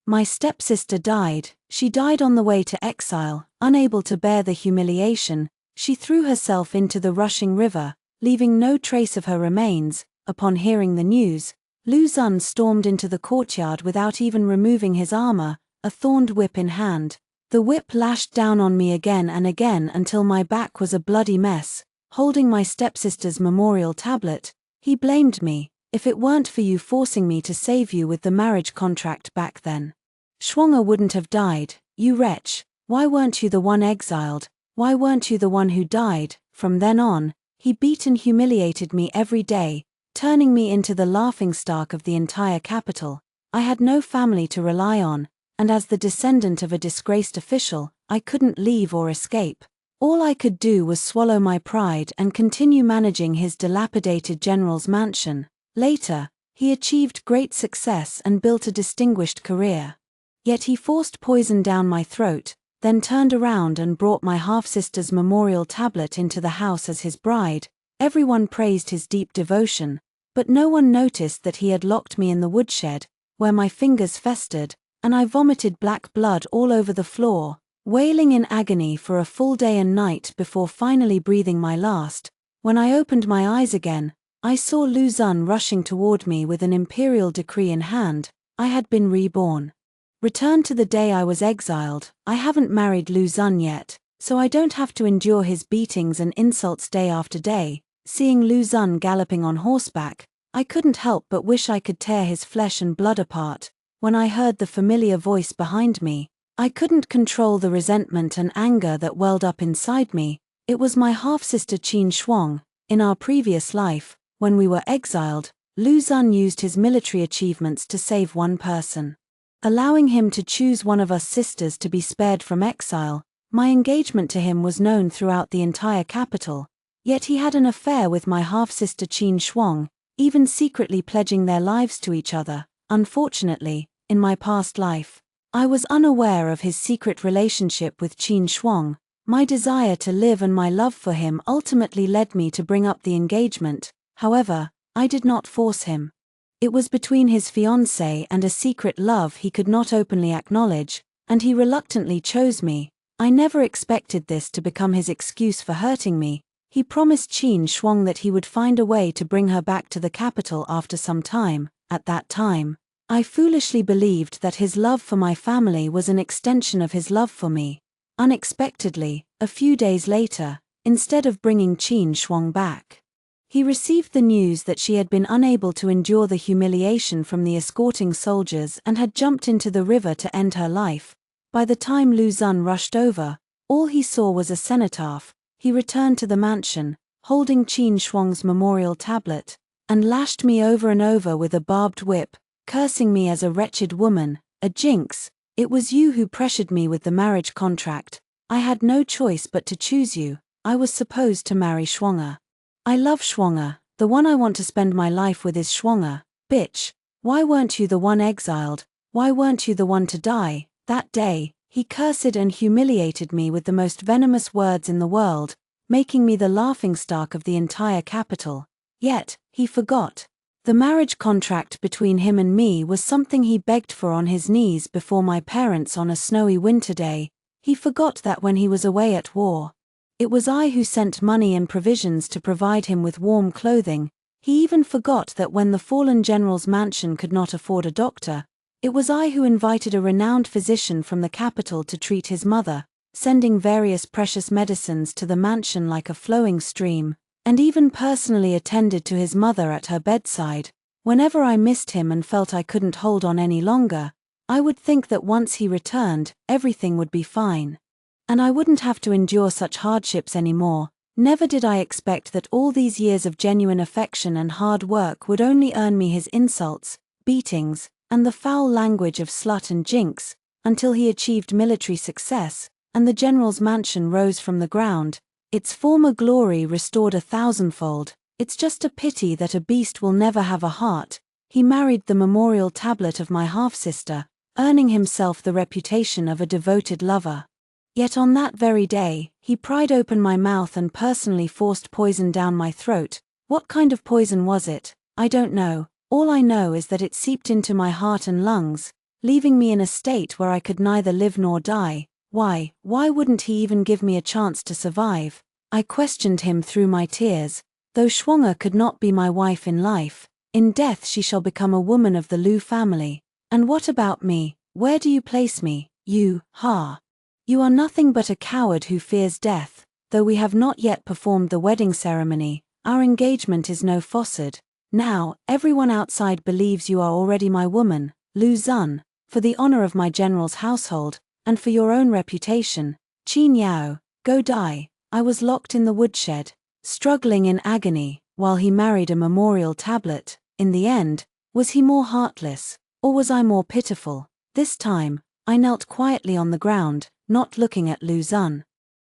My stepsister died. She died on the way to exile. Unable to bear the humiliation, she threw herself into the rushing river, leaving no trace of her remains. Upon hearing the news, Lu Xun stormed into the courtyard without even removing his armor, a thorned whip in hand. The whip lashed down on me again and again until my back was a bloody mess. Holding my stepsister's memorial tablet, he blamed me. If it weren't for you forcing me to save you with the marriage contract back then, Xianxia wouldn't have died. You wretch, why weren't you the one exiled? Why weren't you the one who died? From then on, he beat and humiliated me every day, turning me into the laughingstock of the entire capital. I had no family to rely on, and as the descendant of a disgraced official, I couldn't leave or escape. All I could do was swallow my pride and continue managing his dilapidated general's mansion. Later, he achieved great success and built a distinguished career. Yet he forced poison down my throat, then turned around and brought my half-sister's memorial tablet into the house as his bride. Everyone praised his deep devotion, but no one noticed that he had locked me in the woodshed, where my fingers festered, and I vomited black blood all over the floor, wailing in agony for a full day and night before finally breathing my last. When I opened my eyes again, I saw Lu Xun rushing toward me with an imperial decree in hand. I had been reborn. Returned to the day I was exiled. I haven't married Lu Xun yet, so I don't have to endure his beatings and insults day after day. Seeing Lu Xun galloping on horseback, I couldn't help but wish I could tear his flesh and blood apart. When I heard the familiar voice behind me, I couldn't control the resentment and anger that welled up inside me. It was my half-sister Qin Shuang. In our previous life, when we were exiled, Lu Xun used his military achievements to save one person, allowing him to choose one of us sisters to be spared from exile. My engagement to him was known throughout the entire capital, yet he had an affair with my half-sister Qin Shuang, even secretly pledging their lives to each other. Unfortunately, in my past life, I was unaware of his secret relationship with Qin Shuang. My desire to live and my love for him ultimately led me to bring up the engagement. However, I did not force him. It was between his fiancée and a secret love he could not openly acknowledge, and he reluctantly chose me. I never expected this to become his excuse for hurting me. He promised Qin Shuang that he would find a way to bring her back to the capital after some time. At that time, I foolishly believed that his love for my family was an extension of his love for me. Unexpectedly, a few days later, instead of bringing Qin Shuang back, he received the news that she had been unable to endure the humiliation from the escorting soldiers and had jumped into the river to end her life. By the time Lu Xun rushed over, all he saw was a cenotaph. He returned to the mansion, holding Qin Shuang's memorial tablet, and lashed me over and over with a barbed whip, cursing me as a wretched woman, a jinx. It was you who pressured me with the marriage contract. I had no choice but to choose you. I was supposed to marry Xianxia. I love Xianxia. The one I want to spend my life with is Xianxia. Bitch, why weren't you the one exiled? Why weren't you the one to die? That day, he cursed and humiliated me with the most venomous words in the world, making me the laughingstock of the entire capital. Yet, he forgot. The marriage contract between him and me was something he begged for on his knees before my parents on a snowy winter day. He forgot that when he was away at war, it was I who sent money and provisions to provide him with warm clothing. He even forgot that when the fallen general's mansion could not afford a doctor, it was I who invited a renowned physician from the capital to treat his mother, sending various precious medicines to the mansion like a flowing stream, and even personally attended to his mother at her bedside. Whenever I missed him and felt I couldn't hold on any longer, I would think that once he returned, everything would be fine, and I wouldn't have to endure such hardships anymore. Never did I expect that all these years of genuine affection and hard work would only earn me his insults, beatings, and the foul language of slut and jinx, until he achieved military success, and the general's mansion rose from the ground, its former glory restored 1,000-fold. It's just a pity that a beast will never have a heart. He married the memorial tablet of my half-sister, earning himself the reputation of a devoted lover. Yet on that very day, he pried open my mouth and personally forced poison down my throat. What kind of poison was it? I don't know. All I know is that it seeped into my heart and lungs. leaving me in a state where I could neither live nor die. Why wouldn't he even give me a chance to survive? I questioned him through my tears. Though Xianxia could not be my wife in life, in death she shall become a woman of the Lu family. And what about me? Where do you place me? You are nothing but a coward who fears death. Though we have not yet performed the wedding ceremony, our engagement is no facade. Now, everyone outside believes you are already my woman, Lu Xun. For the honor of my general's household, and for your own reputation, Qin Yao, go die. I was locked in the woodshed, struggling in agony, while he married a memorial tablet. In the end, was he more heartless, or was I more pitiful? This time, I knelt quietly on the ground, not looking at Lu Xun,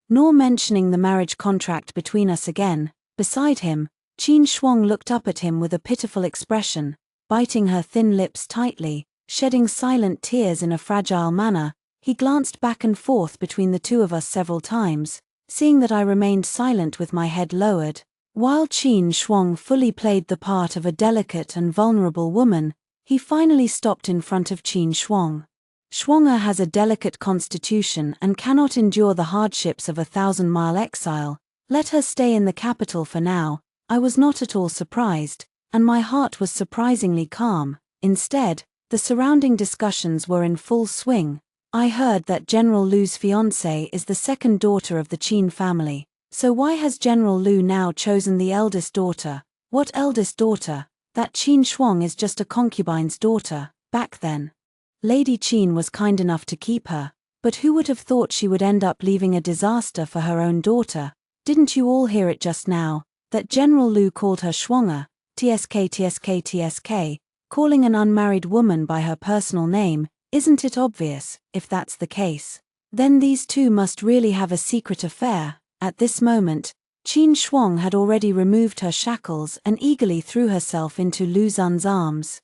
nor mentioning the marriage contract between us again. Beside him, Qin Shuang looked up at him with a pitiful expression, biting her thin lips tightly, shedding silent tears in a fragile manner. He glanced back and forth between the two of us several times, seeing that I remained silent with my head lowered. While Qin Shuang fully played the part of a delicate and vulnerable woman, he finally stopped in front of Qin Shuang. Xianxia has a delicate constitution and cannot endure the hardships of a 1,000-mile exile. Let her stay in the capital for now. I was not at all surprised, and my heart was surprisingly calm. Instead, the surrounding discussions were in full swing. I heard that General Lu's fiancée is the second daughter of the Qin family. So why has General Lu now chosen the eldest daughter? What eldest daughter? That Qin Shuang is just a concubine's daughter. Back then, Lady Qin was kind enough to keep her, but who would have thought she would end up leaving a disaster for her own daughter? Didn't you all hear it just now? That General Lu called her Xianxia, TSK, calling an unmarried woman by her personal name. Isn't it obvious? If that's the case, then these two must really have a secret affair. At this moment, Qin Shuang had already removed her shackles and eagerly threw herself into Lu Xun's arms.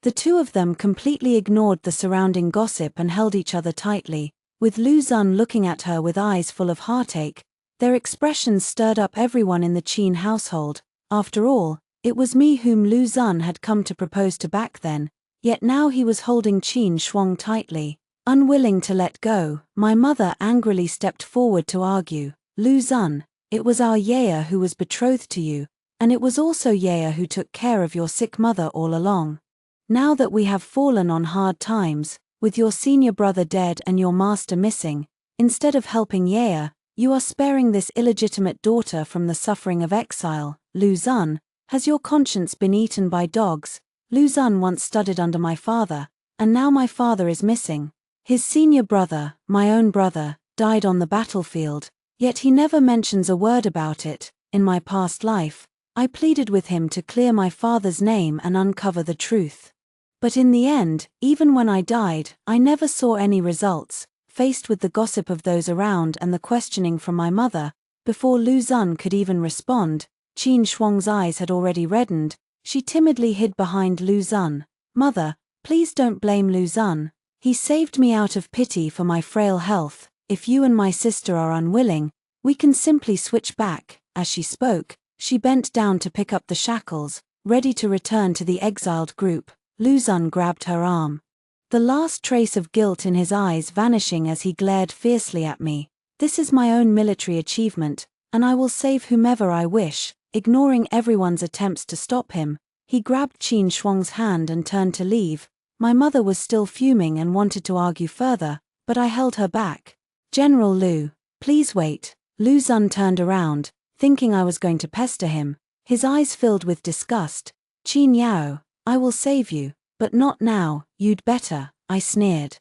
The two of them completely ignored the surrounding gossip and held each other tightly, with Lu Xun looking at her with eyes full of heartache. Their expressions stirred up everyone in the Qin household. After all, it was me whom Lu Xun had come to propose to back then, yet now he was holding Qin Shuang tightly, unwilling to let go. My mother angrily stepped forward to argue. Lu Xun, it was our Yaya who was betrothed to you, and it was also Yaya who took care of your sick mother all along. Now that we have fallen on hard times, with your senior brother dead and your master missing, instead of helping Yaya, you are sparing this illegitimate daughter from the suffering of exile. Lu Xun, has your conscience been eaten by dogs? Lu Xun once studied under my father, and now my father is missing. His senior brother, my own brother, died on the battlefield. Yet he never mentions a word about it. In my past life, I pleaded with him to clear my father's name and uncover the truth. But in the end, even when I died, I never saw any results. Faced with the gossip of those around and the questioning from my mother, before Lu Xun could even respond, Qin Shuang's eyes had already reddened. She timidly hid behind Lu Xun. Mother, please don't blame Lu Xun. He saved me out of pity for my frail health. If you and my sister are unwilling, we can simply switch back. As she spoke, she bent down to pick up the shackles, ready to return to the exiled group. Lu Xun grabbed her arm, the last trace of guilt in his eyes vanishing as he glared fiercely at me. This is my own military achievement, and I will save whomever I wish. Ignoring everyone's attempts to stop him, he grabbed Qin Shuang's hand and turned to leave. My mother was still fuming and wanted to argue further, but I held her back. General Lu, please wait. Lu Xun turned around, thinking I was going to pester him, his eyes filled with disgust. Qin Yao, I will save you, but not now. You'd better, I sneered,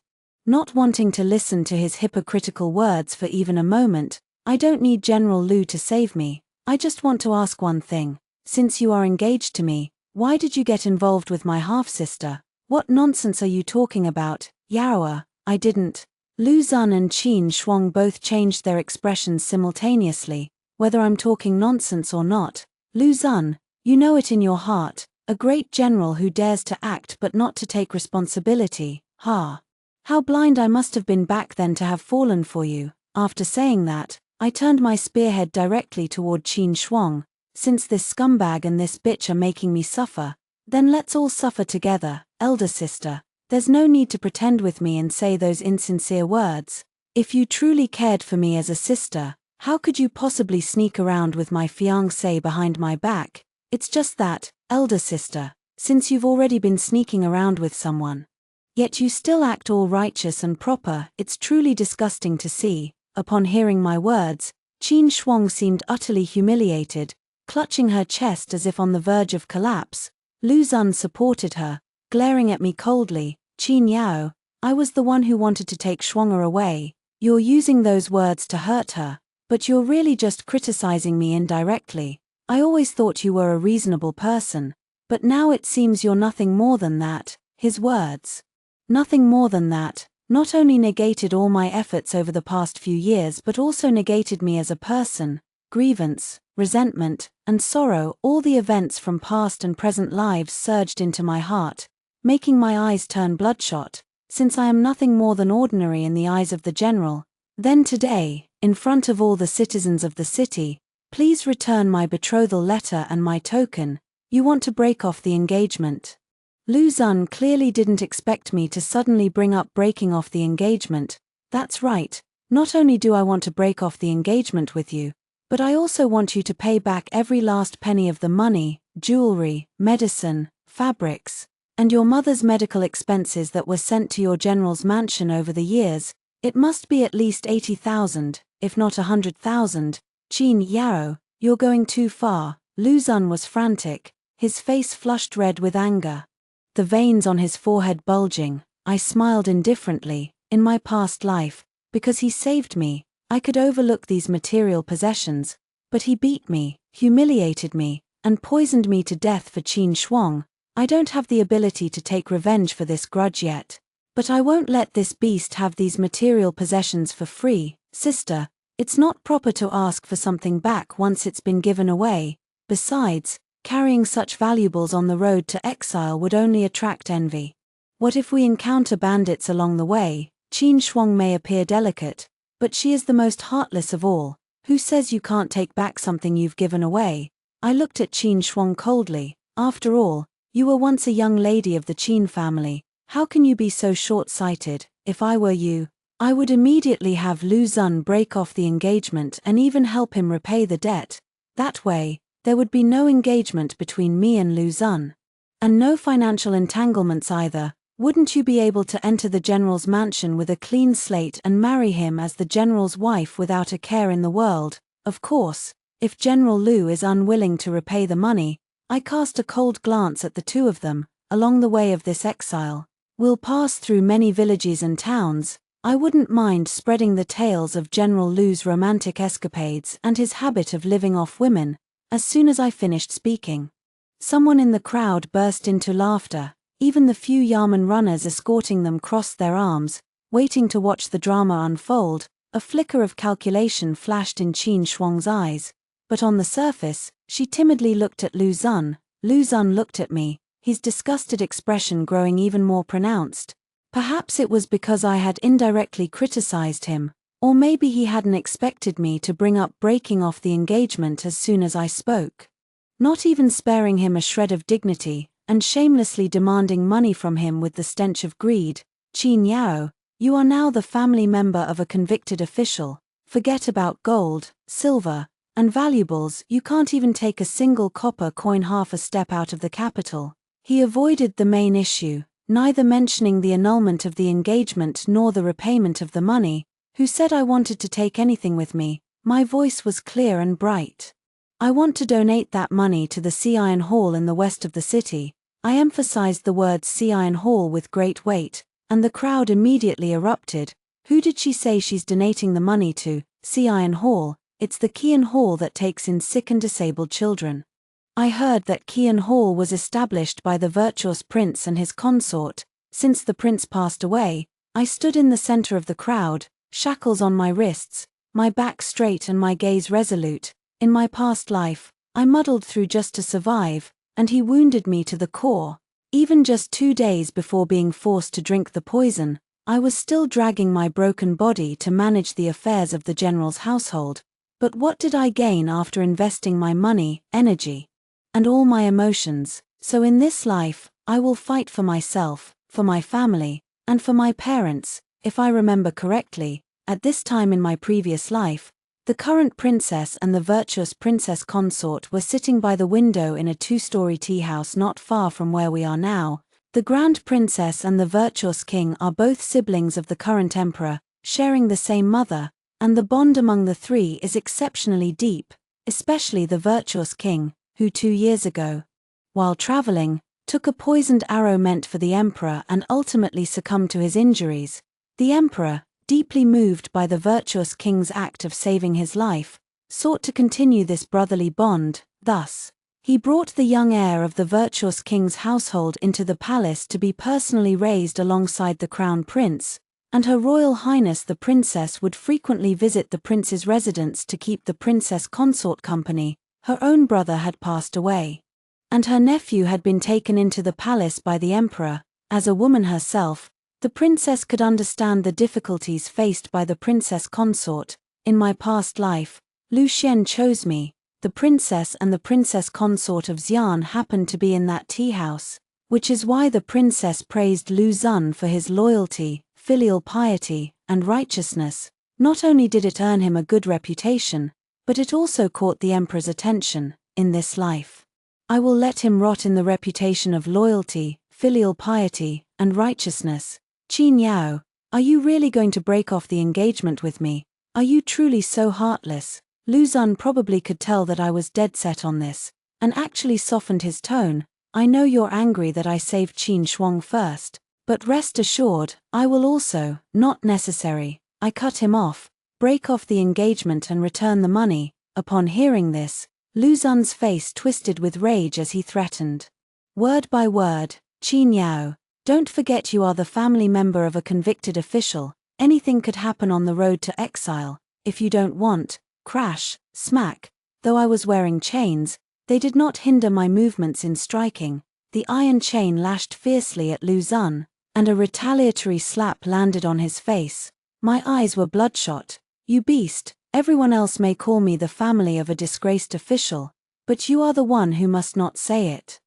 not wanting to listen to his hypocritical words for even a moment. I don't need General Lu to save me. I just want to ask one thing. Since you are engaged to me, why did you get involved with my half-sister? What nonsense are you talking about, Yaoa? I didn't. Lu Xun and Qin Shuang both changed their expressions simultaneously. Whether I'm talking nonsense or not, Lu Xun, you know it in your heart, a great general who dares to act but not to take responsibility. Ha! How blind I must have been back then to have fallen for you. After saying that, I turned my spearhead directly toward Qin Shuang. Since this scumbag and this bitch are making me suffer, then let's all suffer together, elder sister. There's no need to pretend with me and say those insincere words. If you truly cared for me as a sister, how could you possibly sneak around with my fiancé behind my back? It's just that, elder sister, since you've already been sneaking around with someone. Yet you still act all righteous and proper. It's truly disgusting to see." Upon hearing my words, Qin Shuang seemed utterly humiliated, clutching her chest as if on the verge of collapse. Lu Xun supported her, glaring at me coldly. "Qin Yao, I was the one who wanted to take Shuang'er away. You're using those words to hurt her, but you're really just criticizing me indirectly. I always thought you were a reasonable person, but now it seems you're nothing more than that." His words, "nothing more than that," not only negated all my efforts over the past few years but also negated me as a person. Grievance, resentment, and sorrow, all the events from past and present lives surged into my heart, making my eyes turn bloodshot, since I am nothing more than ordinary in the eyes of the general. Then today, in front of all the citizens of the city, "Please return my betrothal letter and my token. You want to break off the engagement." Lu Xun clearly didn't expect me to suddenly bring up breaking off the engagement. "That's right, not only do I want to break off the engagement with you, but I also want you to pay back every last penny of the money, jewelry, medicine, fabrics, and your mother's medical expenses that were sent to your general's mansion over the years. It must be at least 80,000, if not 100,000. Qin Yao, you're going too far." Lu Xun was frantic, his face flushed red with anger, the veins on his forehead bulging. I smiled indifferently. In my past life, because he saved me, I could overlook these material possessions, but he beat me, humiliated me, and poisoned me to death for Qin Shuang. I don't have the ability to take revenge for this grudge yet, but I won't let this beast have these material possessions for free. Sister, it's not proper to ask for something back once it's been given away. Besides, carrying such valuables on the road to exile would only attract envy. What if we encounter bandits along the way? Qin Shuang may appear delicate, but she is the most heartless of all. Who says you can't take back something you've given away? I looked at Qin Shuang coldly. After all, you were once a young lady of the Qin family. How can you be so short-sighted? If I were you, I would immediately have Lu Xun break off the engagement and even help him repay the debt. That way, there would be no engagement between me and Lu Xun. And no financial entanglements either. Wouldn't you be able to enter the general's mansion with a clean slate and marry him as the general's wife without a care in the world? Of course, if General Lu is unwilling to repay the money, I cast a cold glance at the two of them. Along the way of this exile, we'll pass through many villages and towns. I wouldn't mind spreading the tales of General Lu's romantic escapades and his habit of living off women. As soon as I finished speaking, someone in the crowd burst into laughter. Even the few Yamen runners escorting them crossed their arms, waiting to watch the drama unfold. A flicker of calculation flashed in Qin Shuang's eyes, but on the surface, she timidly looked at Lu Xun. Lu Xun looked at me, his disgusted expression growing even more pronounced. Perhaps it was because I had indirectly criticized him, or maybe he hadn't expected me to bring up breaking off the engagement as soon as I spoke. Not even sparing him a shred of dignity, and shamelessly demanding money from him with the stench of greed. "Qin Yao, you are now the family member of a convicted official. Forget about gold, silver, and valuables. You can't even take a single copper coin half a step out of the capital." He avoided the main issue, neither mentioning the annulment of the engagement nor the repayment of the money. "Who said I wanted to take anything with me?" My voice was clear and bright. "I want to donate that money to the Sea Iron Hall in the west of the city." I emphasized the words Sea Iron Hall with great weight, and the crowd immediately erupted. "Who did she say she's donating the money to? Sea Iron Hall? It's the Qian Hall that takes in sick and disabled children. I heard that Qian Hall was established by the virtuous prince and his consort. Since the prince passed away, I stood in the center of the crowd, shackles on my wrists, my back straight and my gaze resolute. In my past life, I muddled through just to survive, and he wounded me to the core. Even just 2 days before being forced to drink the poison, I was still dragging my broken body to manage the affairs of the general's household. But what did I gain after investing my money, energy, and all my emotions? So in this life, I will fight for myself, for my family, and for my parents. If I remember correctly, at this time in my previous life, the current princess and the virtuous princess consort were sitting by the window in a 2-story tea house not far from where we are now. The grand princess and the virtuous king are both siblings of the current emperor, sharing the same mother, and the bond among the three is exceptionally deep, especially the virtuous king, who 2 years ago, while traveling, took a poisoned arrow meant for the emperor and ultimately succumbed to his injuries. The emperor, deeply moved by the virtuous king's act of saving his life, sought to continue this brotherly bond. Thus, he brought the young heir of the virtuous king's household into the palace to be personally raised alongside the crown prince, and Her Royal Highness the princess would frequently visit the prince's residence to keep the princess consort company. Her own brother had passed away, and her nephew had been taken into the palace by the emperor. As a woman herself, the princess could understand the difficulties faced by the princess consort. In my past life, Lu Xian chose me. The princess and the princess consort of Xian happened to be in that tea house, which is why the princess praised Lu Xun for his loyalty, filial piety, and righteousness. Not only did it earn him a good reputation, but it also caught the emperor's attention. In this life, I will let him rot in the reputation of loyalty, filial piety, and righteousness. Qin Yao, are you really going to break off the engagement with me? Are you truly so heartless? Lu Xun probably could tell that I was dead set on this, and actually softened his tone. I know you're angry that I saved Qin Shuang first, but rest assured, I will also. Not necessary. I cut him off, break off the engagement and return the money. Upon hearing this, Lu Xun's face twisted with rage as he threatened. Word by word, Qin Yao, don't forget you are the family member of a convicted official. Anything could happen on the road to exile. If you don't want, crash, smack. Though I was wearing chains, they did not hinder my movements in striking. The iron chain lashed fiercely at Lu Xun, and a retaliatory slap landed on his face. My eyes were bloodshot. You beast, everyone else may call me the family of a disgraced official, but you are the one who must not say it.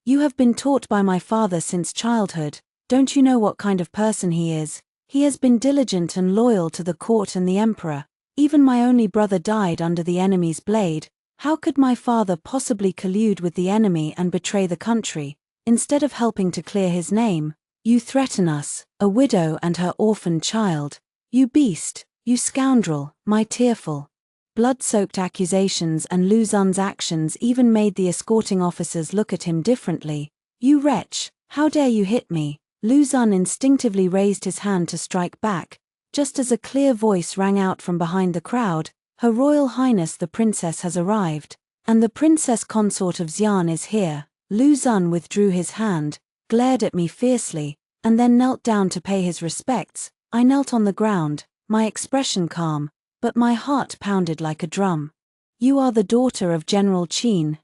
You have been taught by my father since childhood. Don't you know what kind of person he is? He has been diligent and loyal to the court and the emperor. Even my only brother died under the enemy's blade. How could my father possibly collude with the enemy and betray the country? Instead of helping to clear his name, you threaten us, a widow and her orphaned child. You beast, you scoundrel. My tearful, blood-soaked accusations and Lu Xun's actions even made the escorting officers look at him differently. You wretch, how dare you hit me? Lu Xun instinctively raised his hand to strike back, just as a clear voice rang out from behind the crowd. Her Royal Highness the princess has arrived, and the princess consort of Xian is here. Lu Xun withdrew his hand, glared at me fiercely, and then knelt down to pay his respects. I knelt on the ground, my expression calm, but my heart pounded like a drum. You are the daughter of General Qin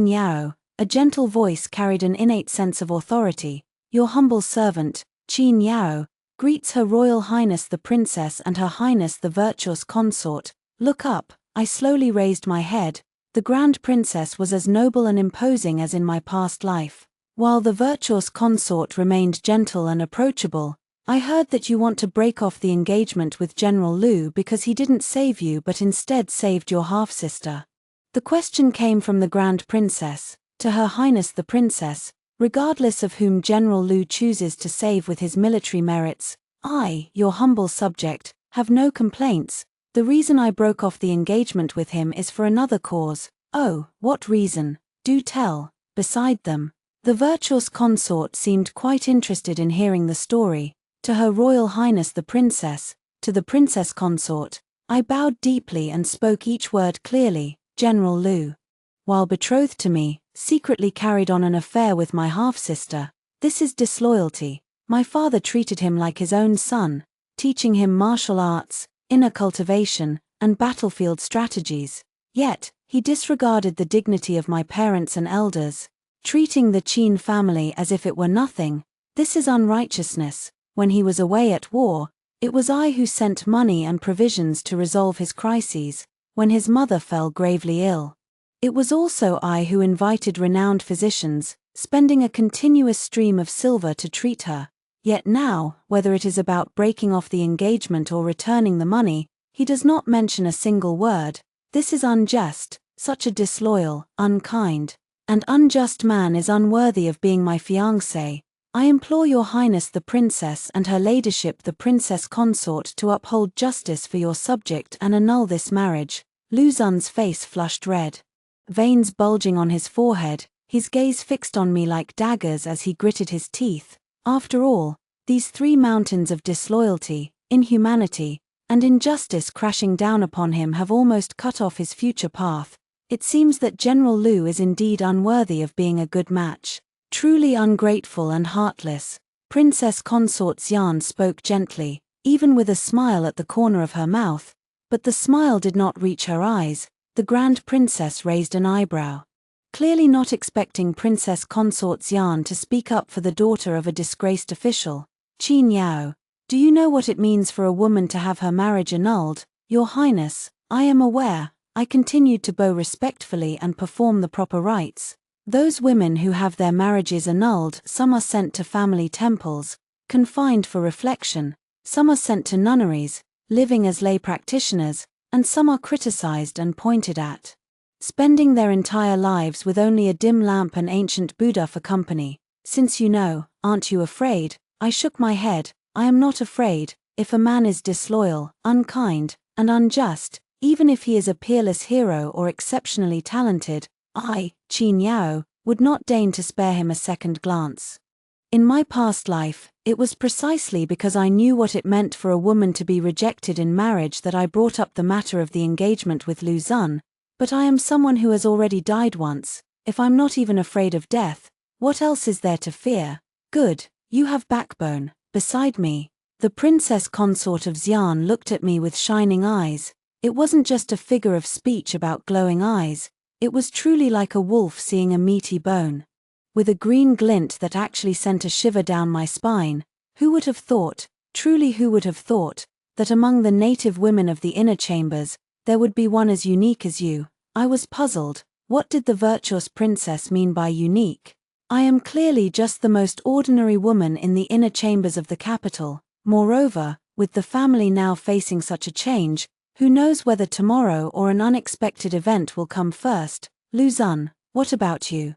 Yao. A gentle voice carried an innate sense of authority. Your humble servant, Qin Yao, greets Her Royal Highness the princess and Her Highness the virtuous consort. Look up. I slowly raised my head. The grand princess was as noble and imposing as in my past life, while the virtuous consort remained gentle and approachable. I heard that you want to break off the engagement with General Lu because he didn't save you but instead saved your half-sister. The question came from the Grand Princess, to Her Highness the Princess, regardless of whom General Lu chooses to save with his military merits. I, your humble subject, have no complaints. The reason I broke off the engagement with him is for another cause. Oh, what reason? Do tell. Beside them, the virtuous consort seemed quite interested in hearing the story. To Her Royal Highness the Princess, to the Princess Consort, I bowed deeply and spoke each word clearly. General Lu, while betrothed to me, secretly carried on an affair with my half-sister. This is disloyalty. My father treated him like his own son, teaching him martial arts, inner cultivation, and battlefield strategies. Yet, he disregarded the dignity of my parents and elders, treating the Qin family as if it were nothing. This is unrighteousness. When he was away at war, it was I who sent money and provisions to resolve his crises. When his mother fell gravely ill, it was also I who invited renowned physicians, spending a continuous stream of silver to treat her. Yet now, whether it is about breaking off the engagement or returning the money, he does not mention a single word. This is unjust. Such a disloyal, unkind, and unjust man is unworthy of being my fiancé. I implore your highness the princess and her ladyship the princess consort to uphold justice for your subject and annul this marriage. Lu Xun's face flushed red. Veins bulging on his forehead, his gaze fixed on me like daggers as he gritted his teeth. After all, these three mountains of disloyalty, inhumanity, and injustice crashing down upon him have almost cut off his future path. It seems that General Lu is indeed unworthy of being a good match. Truly ungrateful and heartless. Princess Consort Xian spoke gently, even with a smile at the corner of her mouth, but the smile did not reach her eyes. The Grand Princess raised an eyebrow. Clearly not expecting Princess Consort Xian to speak up for the daughter of a disgraced official. Qin Yao, do you know what it means for a woman to have her marriage annulled? Your Highness, I am aware. I continued to bow respectfully and perform the proper rites. Those women who have their marriages annulled, some are sent to family temples, confined for reflection, some are sent to nunneries, living as lay practitioners, and some are criticized and pointed at. Spending their entire lives with only a dim lamp and ancient Buddha for company. Since you know, aren't you afraid? I shook my head. I am not afraid. If a man is disloyal, unkind, and unjust, even if he is a peerless hero or exceptionally talented, I, Qin Yao, would not deign to spare him a second glance. In my past life, it was precisely because I knew what it meant for a woman to be rejected in marriage that I brought up the matter of the engagement with Lu Xun. But I am someone who has already died once. If I'm not even afraid of death, what else is there to fear? Good, you have backbone. Beside me, the princess consort of Xian looked at me with shining eyes. It wasn't just a figure of speech about glowing eyes, it was truly like a wolf seeing a meaty bone. With a green glint that actually sent a shiver down my spine. Who would have thought, truly who would have thought, that among the native women of the inner chambers, there would be one as unique as you? I was puzzled. What did the virtuous princess mean by unique? I am clearly just the most ordinary woman in the inner chambers of the capital. Moreover, with the family now facing such a change, who knows whether tomorrow or an unexpected event will come first? Lu Xun, what about you?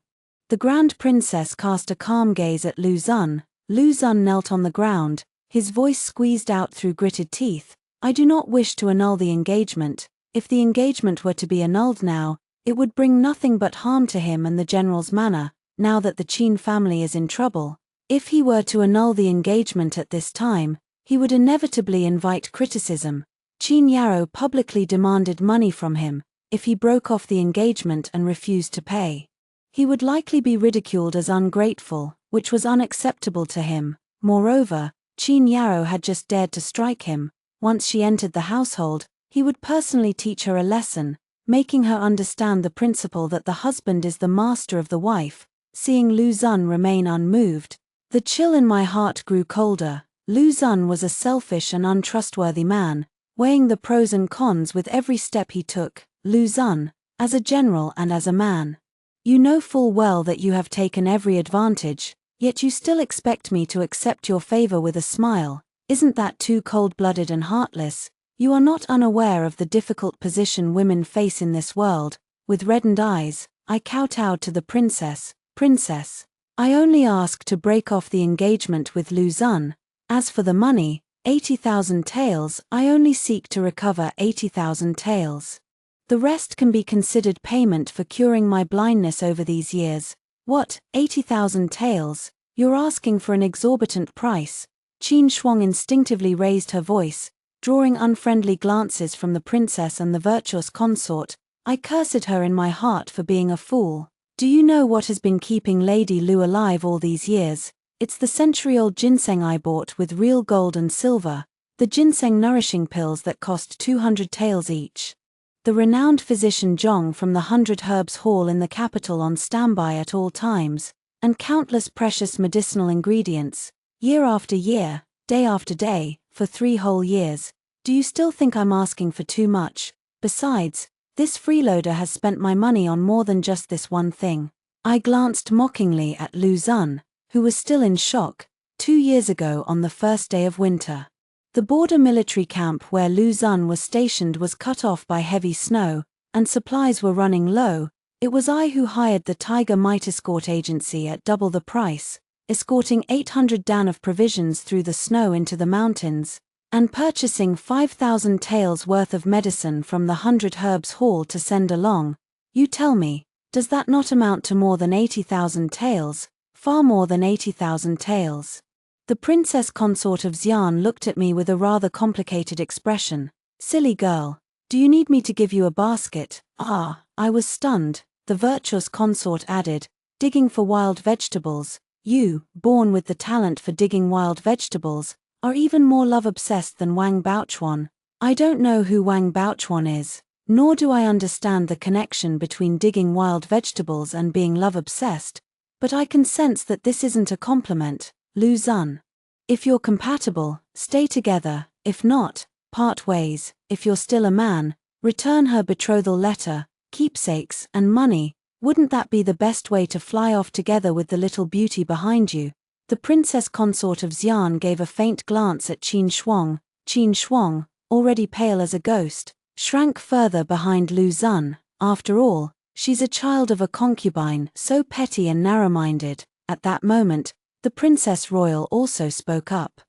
The Grand Princess cast a calm gaze at Lu Xun. Lu Xun knelt on the ground, his voice squeezed out through gritted teeth. I do not wish to annul the engagement. If the engagement were to be annulled now, it would bring nothing but harm to him and the general's manor, now that the Qin family is in trouble. If he were to annul the engagement at this time, he would inevitably invite criticism. Qin Yao publicly demanded money from him. If he broke off the engagement and refused to pay, he would likely be ridiculed as ungrateful, which was unacceptable to him. Moreover, Qin Yao had just dared to strike him. Once she entered the household, he would personally teach her a lesson, making her understand the principle that the husband is the master of the wife. Seeing Lu Xun remain unmoved, the chill in my heart grew colder. Lu Xun was a selfish and untrustworthy man, weighing the pros and cons with every step he took. Lu Xun, as a general and as a man, you know full well that you have taken every advantage, yet you still expect me to accept your favor with a smile. Isn't that too cold-blooded and heartless? You are not unaware of the difficult position women face in this world. With reddened eyes, I kowtowed to the princess. Princess, I only ask to break off the engagement with Lu Xun. As for the money, 80,000 taels, I only seek to recover 80,000 taels. The rest can be considered payment for curing my blindness over these years. What, 80,000 taels? You're asking for an exorbitant price. Qin Shuang instinctively raised her voice, drawing unfriendly glances from the princess and the virtuous consort. I cursed her in my heart for being a fool. Do you know what has been keeping Lady Lu alive all these years? It's the century-old ginseng I bought with real gold and silver, the ginseng nourishing pills that cost 200 taels each. The renowned physician Zhong from the 100 Herbs Hall in the capital on standby at all times, and countless precious medicinal ingredients, year after year, day after day, for 3 whole years. Do you still think I'm asking for too much? Besides, this freeloader has spent my money on more than just this one thing. I glanced mockingly at Lu Xun, who was still in shock. 2 years ago on the first day of winter. The border military camp where Lu Xun was stationed was cut off by heavy snow, and supplies were running low. It was I who hired the Tiger Might Escort Agency at double the price, escorting 800 dan of provisions through the snow into the mountains, and purchasing 5,000 taels worth of medicine from the 100 Herbs Hall to send along. You tell me, does that not amount to more than 80,000 taels, far more than 80,000 taels? The princess consort of Xian looked at me with a rather complicated expression. Silly girl, do you need me to give you a basket? Ah, I was stunned, the virtuous consort added, digging for wild vegetables. You, born with the talent for digging wild vegetables, are even more love-obsessed than Wang Baochuan. I don't know who Wang Baochuan is, nor do I understand the connection between digging wild vegetables and being love-obsessed, but I can sense that this isn't a compliment. Lu Xun. If you're compatible, stay together, if not, part ways. If you're still a man, return her betrothal letter, keepsakes, and money. Wouldn't that be the best way to fly off together with the little beauty behind you? The princess consort of Xian gave a faint glance at Qin Shuang. Qin Shuang, already pale as a ghost, shrank further behind Lu Xun. After all, she's a child of a concubine, so petty and narrow-minded. At that moment, the Princess Royal also spoke up.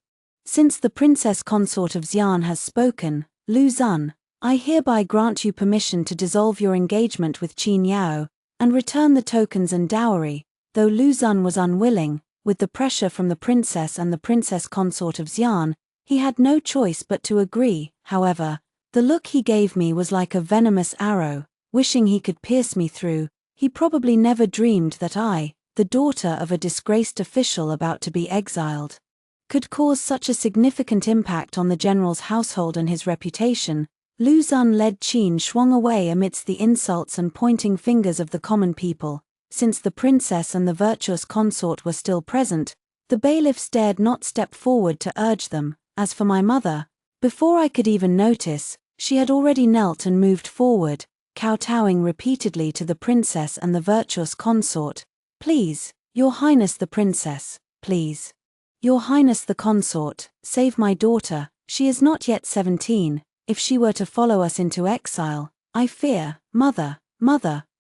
Since the Princess Consort of Xian has spoken, Lu Xun, I hereby grant you permission to dissolve your engagement with Qin Yao, and return the tokens and dowry. Though Lu Xun was unwilling, with the pressure from the princess and the Princess Consort of Xian, he had no choice but to agree. However, the look he gave me was like a venomous arrow, wishing he could pierce me through. He probably never dreamed that I, the daughter of a disgraced official about to be exiled, could cause such a significant impact on the general's household and his reputation. Lu Xun led Qin Shuang away amidst the insults and pointing fingers of the common people. Since the princess and the virtuous consort were still present, the bailiffs dared not step forward to urge them. As for my mother, before I could even notice, she had already knelt and moved forward, kowtowing repeatedly to the princess and the virtuous consort. Please, Your Highness the princess, please. Your Highness the consort, save my daughter, she is not yet 17, if she were to follow us into exile, I fear. Mother,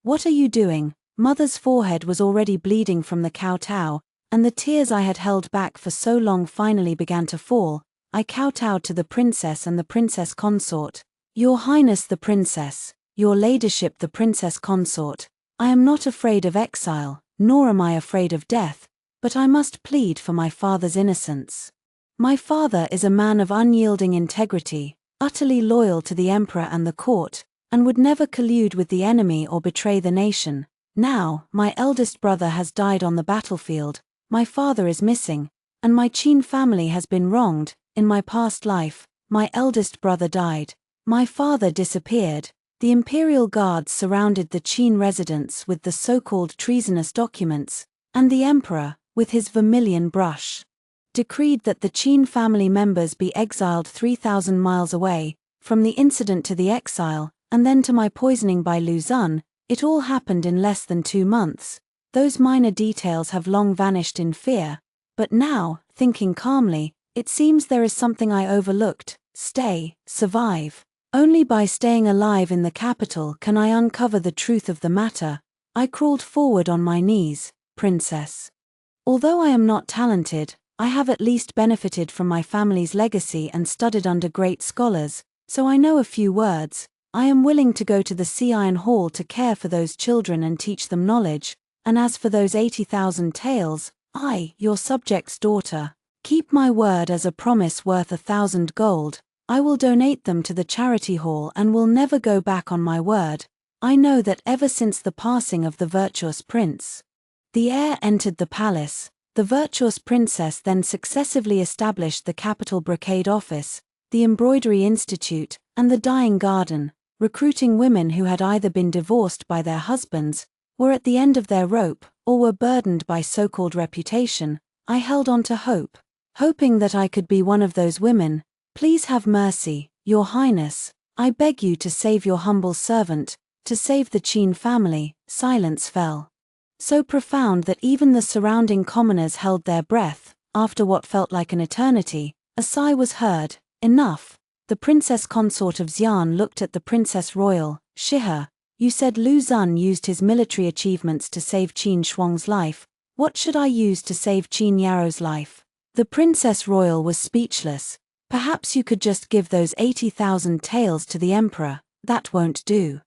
what are you doing? Mother's forehead was already bleeding from the kowtow, and the tears I had held back for so long finally began to fall. I kowtowed to the princess and the princess consort. Your Highness the princess, your ladyship the princess consort, I am not afraid of exile, nor am I afraid of death, but I must plead for my father's innocence. My father is a man of unyielding integrity, utterly loyal to the emperor and the court, and would never collude with the enemy or betray the nation. Now, my eldest brother has died on the battlefield, my father is missing, and my Qin family has been wronged. In my past life, my eldest brother died, my father disappeared, the imperial guards surrounded the Qin residence with the so-called treasonous documents, and the emperor, with his vermilion brush, decreed that the Qin family members be exiled 3,000 miles away. From the incident to the exile, and then to my poisoning by Lu Xun, it all happened in less than 2 months. Those minor details have long vanished in fear, but now, thinking calmly, it seems there is something I overlooked. Survive. Only by staying alive in the capital can I uncover the truth of the matter. I crawled forward on my knees. Princess. Although I am not talented, I have at least benefited from my family's legacy and studied under great scholars, so I know a few words. I am willing to go to the Sea Iron Hall to care for those children and teach them knowledge, and as for those 80,000 taels, I, your subject's daughter, keep my word as a promise worth 1,000 gold. I will donate them to the charity hall and will never go back on my word. I know that ever since the passing of the virtuous prince, the heir entered the palace. The virtuous princess then successively established the capital brocade office, the embroidery institute, and the dyeing garden, recruiting women who had either been divorced by their husbands, were at the end of their rope, or were burdened by so-called reputation. I held on to hope, hoping that I could be one of those women. Please have mercy, Your Highness, I beg you to save your humble servant, to save the Qin family. Silence fell, so profound that even the surrounding commoners held their breath. after what felt like an eternity, a sigh was heard. Enough. The princess consort of Xian looked at the princess royal, Shihe. You said Lu Xun used his military achievements to save Qin Shuang's life. What should I use to save Qin Yao's life? The princess royal was speechless. Perhaps you could just give those 80,000 taels to the emperor. That won't do.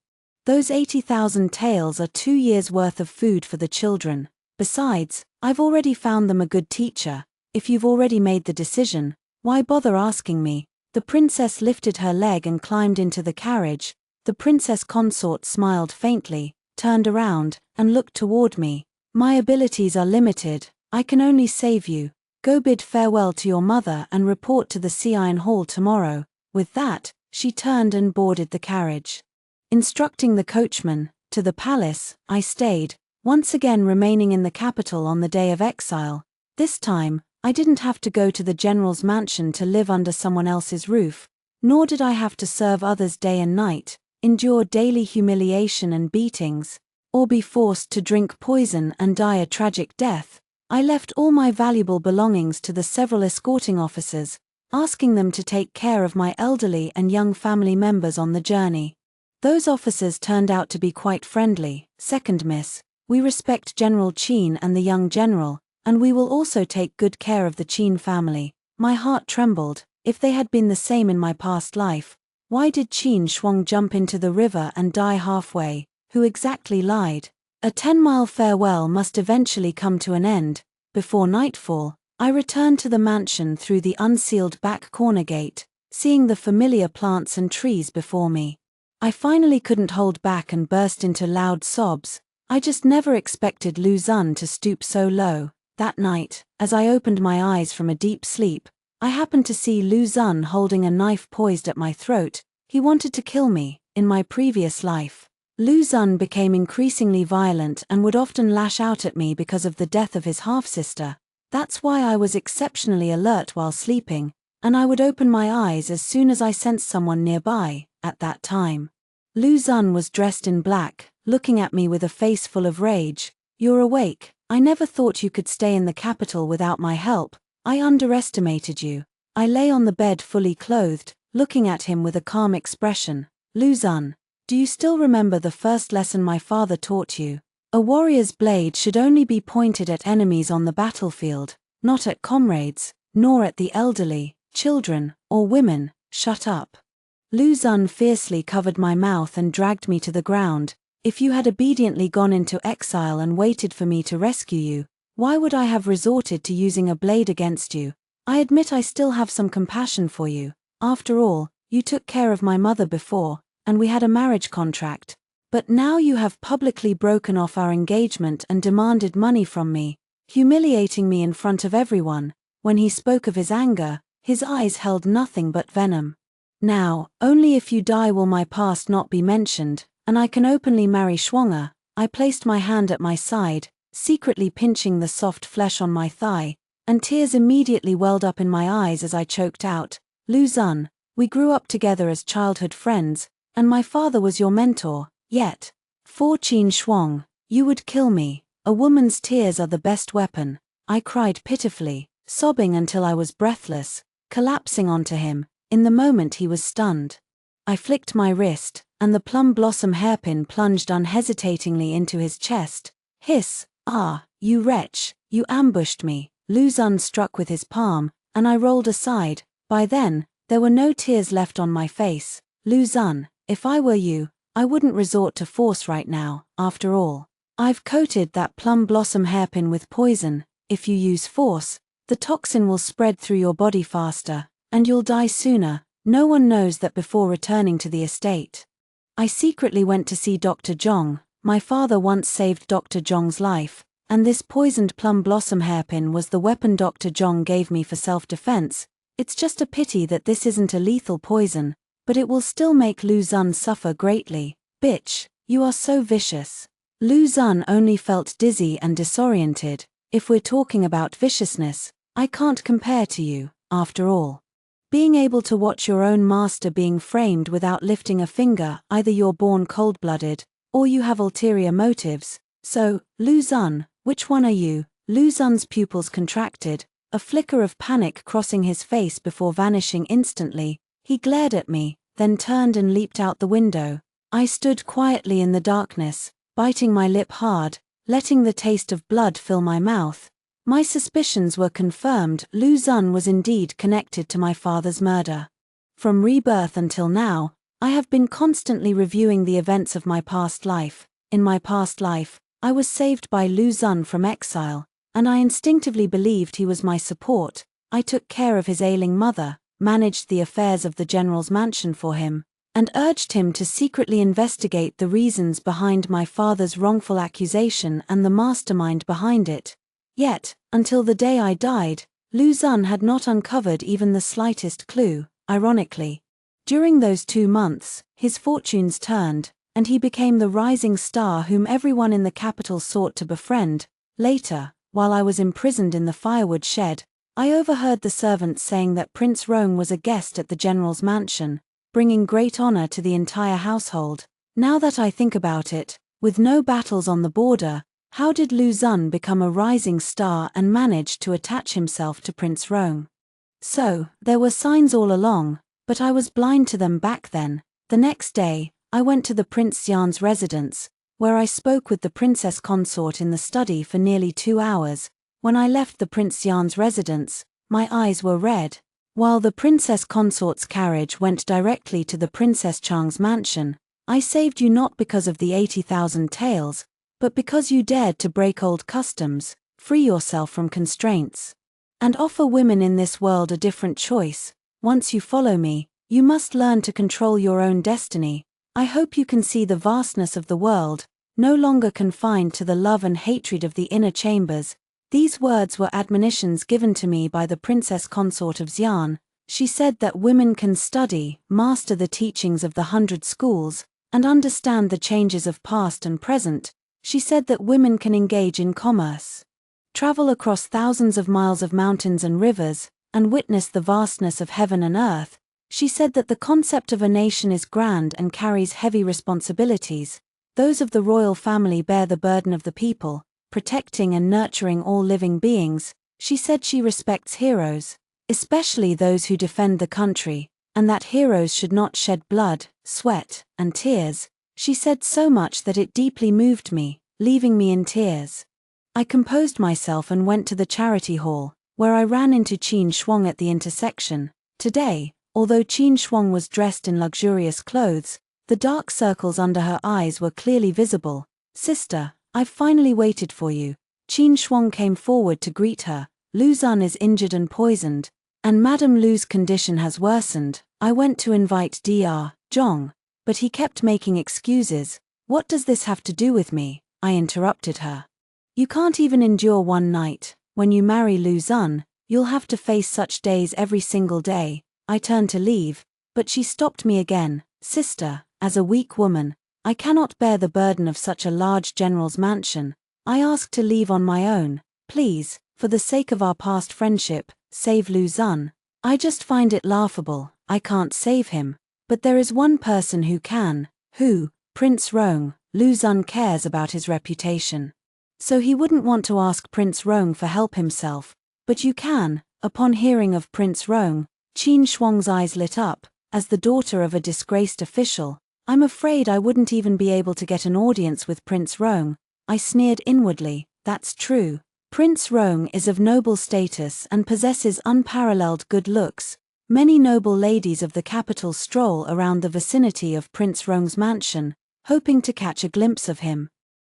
Those 80,000 taels are 2 years' worth of food for the children. Besides, I've already found them a good teacher. If you've already made the decision, why bother asking me? The princess lifted her leg and climbed into the carriage. The princess consort smiled faintly, turned around, and looked toward me. My abilities are limited. I can only save you. Go bid farewell to your mother and report to the Sea Iron Hall tomorrow. With that, she turned and boarded the carriage. Instructing the coachman, to the palace, I stayed, once again remaining in the capital on the day of exile. This time, I didn't have to go to the general's mansion to live under someone else's roof, nor did I have to serve others day and night, endure daily humiliation and beatings, or be forced to drink poison and die a tragic death. I left all my valuable belongings to the several escorting officers, asking them to take care of my elderly and young family members on the journey. Those officers turned out to be quite friendly. Second miss, we respect General Qin and the young general, and we will also take good care of the Qin family. My heart trembled. If they had been the same in my past life, why did Qin Shuang jump into the river and die halfway? Who exactly lied? A 10-mile farewell must eventually come to an end. Before nightfall, I returned to the mansion through the unsealed back corner gate, seeing the familiar plants and trees before me. I finally couldn't hold back and burst into loud sobs. I just never expected Lu Xun to stoop so low. That night, as I opened my eyes from a deep sleep, I happened to see Lu Xun holding a knife poised at my throat. He wanted to kill me. In my previous life, Lu Xun became increasingly violent and would often lash out at me because of the death of his half-sister. That's why I was exceptionally alert while sleeping, and I would open my eyes as soon as I sensed someone nearby. At that time, Lu Xun was dressed in black, looking at me with a face full of rage. You're awake. I never thought you could stay in the capital without my help. I underestimated you. I lay on the bed fully clothed, looking at him with a calm expression. Lu Xun, do you still remember the first lesson my father taught you? A warrior's blade should only be pointed at enemies on the battlefield, not at comrades, nor at the elderly, children, or women. Shut up. Lu Xun fiercely covered my mouth and dragged me to the ground. If you had obediently gone into exile and waited for me to rescue you, why would I have resorted to using a blade against you? I admit I still have some compassion for you. After all, you took care of my mother before, and we had a marriage contract. But now you have publicly broken off our engagement and demanded money from me, humiliating me in front of everyone. When he spoke of his anger, his eyes held nothing but venom. Now, only if you die will my past not be mentioned, and I can openly marry Shuang'er. I placed my hand at my side, secretly pinching the soft flesh on my thigh, and tears immediately welled up in my eyes as I choked out, Lu Xun, we grew up together as childhood friends, and my father was your mentor, yet, for Qin Shuang, you would kill me. A woman's tears are the best weapon. I cried pitifully, sobbing until I was breathless, collapsing onto him. In the moment he was stunned. I flicked my wrist, and the plum blossom hairpin plunged unhesitatingly into his chest. Hiss, ah, you wretch, you ambushed me. Lu Xun struck with his palm, and I rolled aside. By then, there were no tears left on my face. Lu Xun, if I were you, I wouldn't resort to force right now. After all, I've coated that plum blossom hairpin with poison. If you use force, the toxin will spread through your body faster, and you'll die sooner. No one knows that before returning to the estate. I secretly went to see Dr. Zhong. My father once saved Dr. Zhong's life, and this poisoned plum blossom hairpin was the weapon Dr. Zhong gave me for self-defense. It's just a pity that this isn't a lethal poison, but it will still make Lu Xun suffer greatly. Bitch, you are so vicious. Lu Xun only felt dizzy and disoriented. If we're talking about viciousness, I can't compare to you, after all. Being able to watch your own master being framed without lifting a finger, either you're born cold-blooded, or you have ulterior motives. So, Lu Xun, which one are you? Lu Xun's pupils contracted. a flicker of panic crossing his face before vanishing instantly. He glared at me, then turned and leaped out the window. I stood quietly in the darkness, biting my lip hard, letting the taste of blood fill my mouth. My suspicions were confirmed. Lu Xun was indeed connected to my father's murder. From Rebirth until now, I have been constantly reviewing the events of my past life. In my past life, I was saved by Lu Xun from exile, and I instinctively believed he was my support. I took care of his ailing mother, managed the affairs of the general's mansion for him, and urged him to secretly investigate the reasons behind my father's wrongful accusation and the mastermind behind it. Yet, until the day I died, Lu Xun had not uncovered even the slightest clue. Ironically, during those 2 months, his fortunes turned, and he became the rising star whom everyone in the capital sought to befriend. Later, while I was imprisoned in the firewood shed, I overheard the servants saying that Prince Rong was a guest at the general's mansion, bringing great honor to the entire household. Now that I think about it, with no battles on the border, how did Lu Xun become a rising star and manage to attach himself to Prince Rong? So, there were signs all along, but I was blind to them back then. The next day, I went to the Prince Xian's residence, where I spoke with the princess consort in the study for nearly 2 hours. When I left the Prince Xian's residence, my eyes were red. While the princess consort's carriage went directly to the Princess Chang's mansion, I saved you not because of the 80,000 taels, but because you dared to break old customs, free yourself from constraints, and offer women in this world a different choice. Once you follow me, you must learn to control your own destiny. I hope you can see the vastness of the world, no longer confined to the love and hatred of the inner chambers. These words were admonitions given to me by the princess consort of Xian. She said that women can study, master the teachings of the 100 schools, and understand the changes of past and present. She said that women can engage in commerce, travel across thousands of miles of mountains and rivers, and witness the vastness of heaven and earth. She said that the concept of a nation is grand and carries heavy responsibilities. Those of the royal family bear the burden of the people, protecting and nurturing all living beings. She said she respects heroes, especially those who defend the country, and that heroes should not shed blood, sweat, and tears. She said so much that it deeply moved me, leaving me in tears. I composed myself and went to the charity hall, where I ran into Qin Shuang at the intersection. Today, although Qin Shuang was dressed in luxurious clothes, the dark circles under her eyes were clearly visible. "Sister, I've finally waited for you." Qin Shuang came forward to greet her. "Lu Xun is injured and poisoned, and Madame Lu's condition has worsened. I went to invite Dr. Zhong, but he kept making excuses." "What does this have to do with me?" I interrupted her. "You can't even endure one night. When you marry Lu Xun, you'll have to face such days every single day." I turned to leave, but she stopped me again. "Sister, as a weak woman, I cannot bear the burden of such a large general's mansion. I ask to leave on my own. Please, for the sake of our past friendship, save Lu Xun." I just find it laughable. I can't save him, but there is one person who can. Who? Prince Rong. Lu Xun cares about his reputation, so he wouldn't want to ask Prince Rong for help himself. But you can. Upon hearing of Prince Rong, Qin Shuang's eyes lit up. As the daughter of a disgraced official, I'm afraid I wouldn't even be able to get an audience with Prince Rong. I sneered inwardly. That's true. Prince Rong is of noble status and possesses unparalleled good looks. Many noble ladies of the capital stroll around the vicinity of Prince Rong's mansion, hoping to catch a glimpse of him,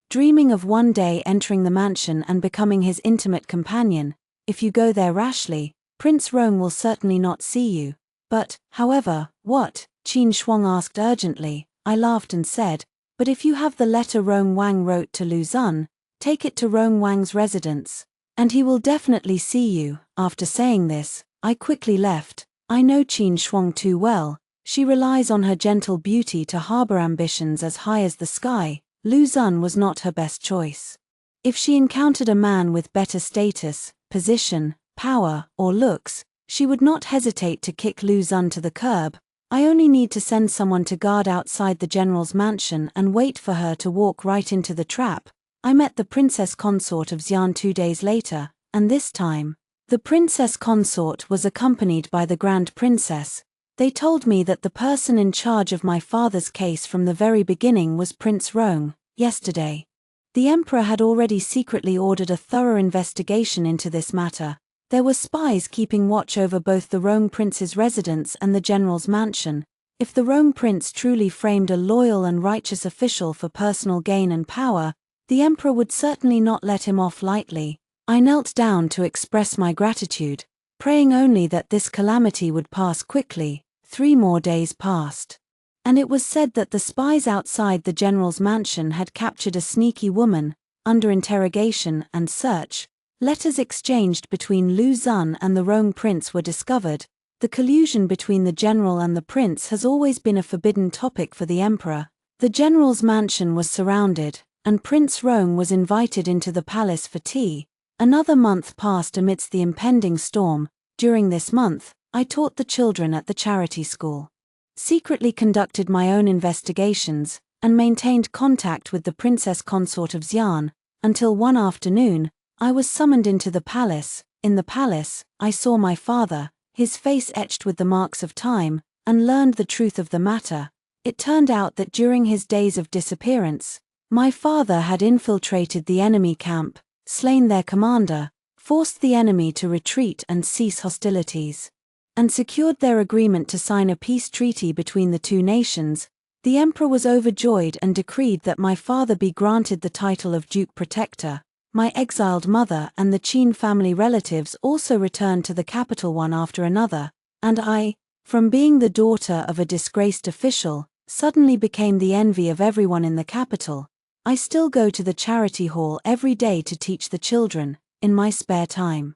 dreaming of one day entering the mansion and becoming his intimate companion. If you go there rashly, Prince Rong will certainly not see you. "But, however, what?" Qin Shuang asked urgently. I laughed and said, "But if you have the letter Rong Wang wrote to Lu Xun, take it to Rong Wang's residence, and he will definitely see you." After saying this, I quickly left. I know Qin Shuang too well. She relies on her gentle beauty to harbor ambitions as high as the sky. Lu Xun was not her best choice. If she encountered a man with better status, position, power, or looks, she would not hesitate to kick Lu Xun to the curb. I only need to send someone to guard outside the general's mansion and wait for her to walk right into the trap. I met the princess consort of Xian 2 days later, and this time, The princess consort was accompanied by the grand princess. They told me that the person in charge of my father's case from the very beginning was Prince Rong. Yesterday, the emperor had already secretly ordered a thorough investigation into this matter. There were spies keeping watch over both the Rong prince's residence and the general's mansion. If the Rong prince truly framed a loyal and righteous official for personal gain and power, the emperor would certainly not let him off lightly. I knelt down to express my gratitude, praying only that this calamity would pass quickly. 3 more days passed, and it was said that the spies outside the general's mansion had captured a sneaky woman. Under interrogation and search, letters exchanged between Lu Xun and the Rong prince were discovered. The collusion between the general and the prince has always been a forbidden topic for the emperor. The general's mansion was surrounded, and Prince Rong was invited into the palace for tea. Another month passed amidst the impending storm. During this month, I taught the children at the charity school, secretly conducted my own investigations, and maintained contact with the princess consort of Xian, until one afternoon, I was summoned into the palace. In the palace, I saw my father, his face etched with the marks of time, and learned the truth of the matter. It turned out that during his days of disappearance, my father had infiltrated the enemy camp, slain their commander, forced the enemy to retreat and cease hostilities, and secured their agreement to sign a peace treaty between the two nations. The emperor was overjoyed and decreed that my father be granted the title of Duke Protector. My exiled mother and the Qin family relatives also returned to the capital one after another, and I, from being the daughter of a disgraced official, suddenly became the envy of everyone in the capital. I still go to the charity hall every day to teach the children, in my spare time.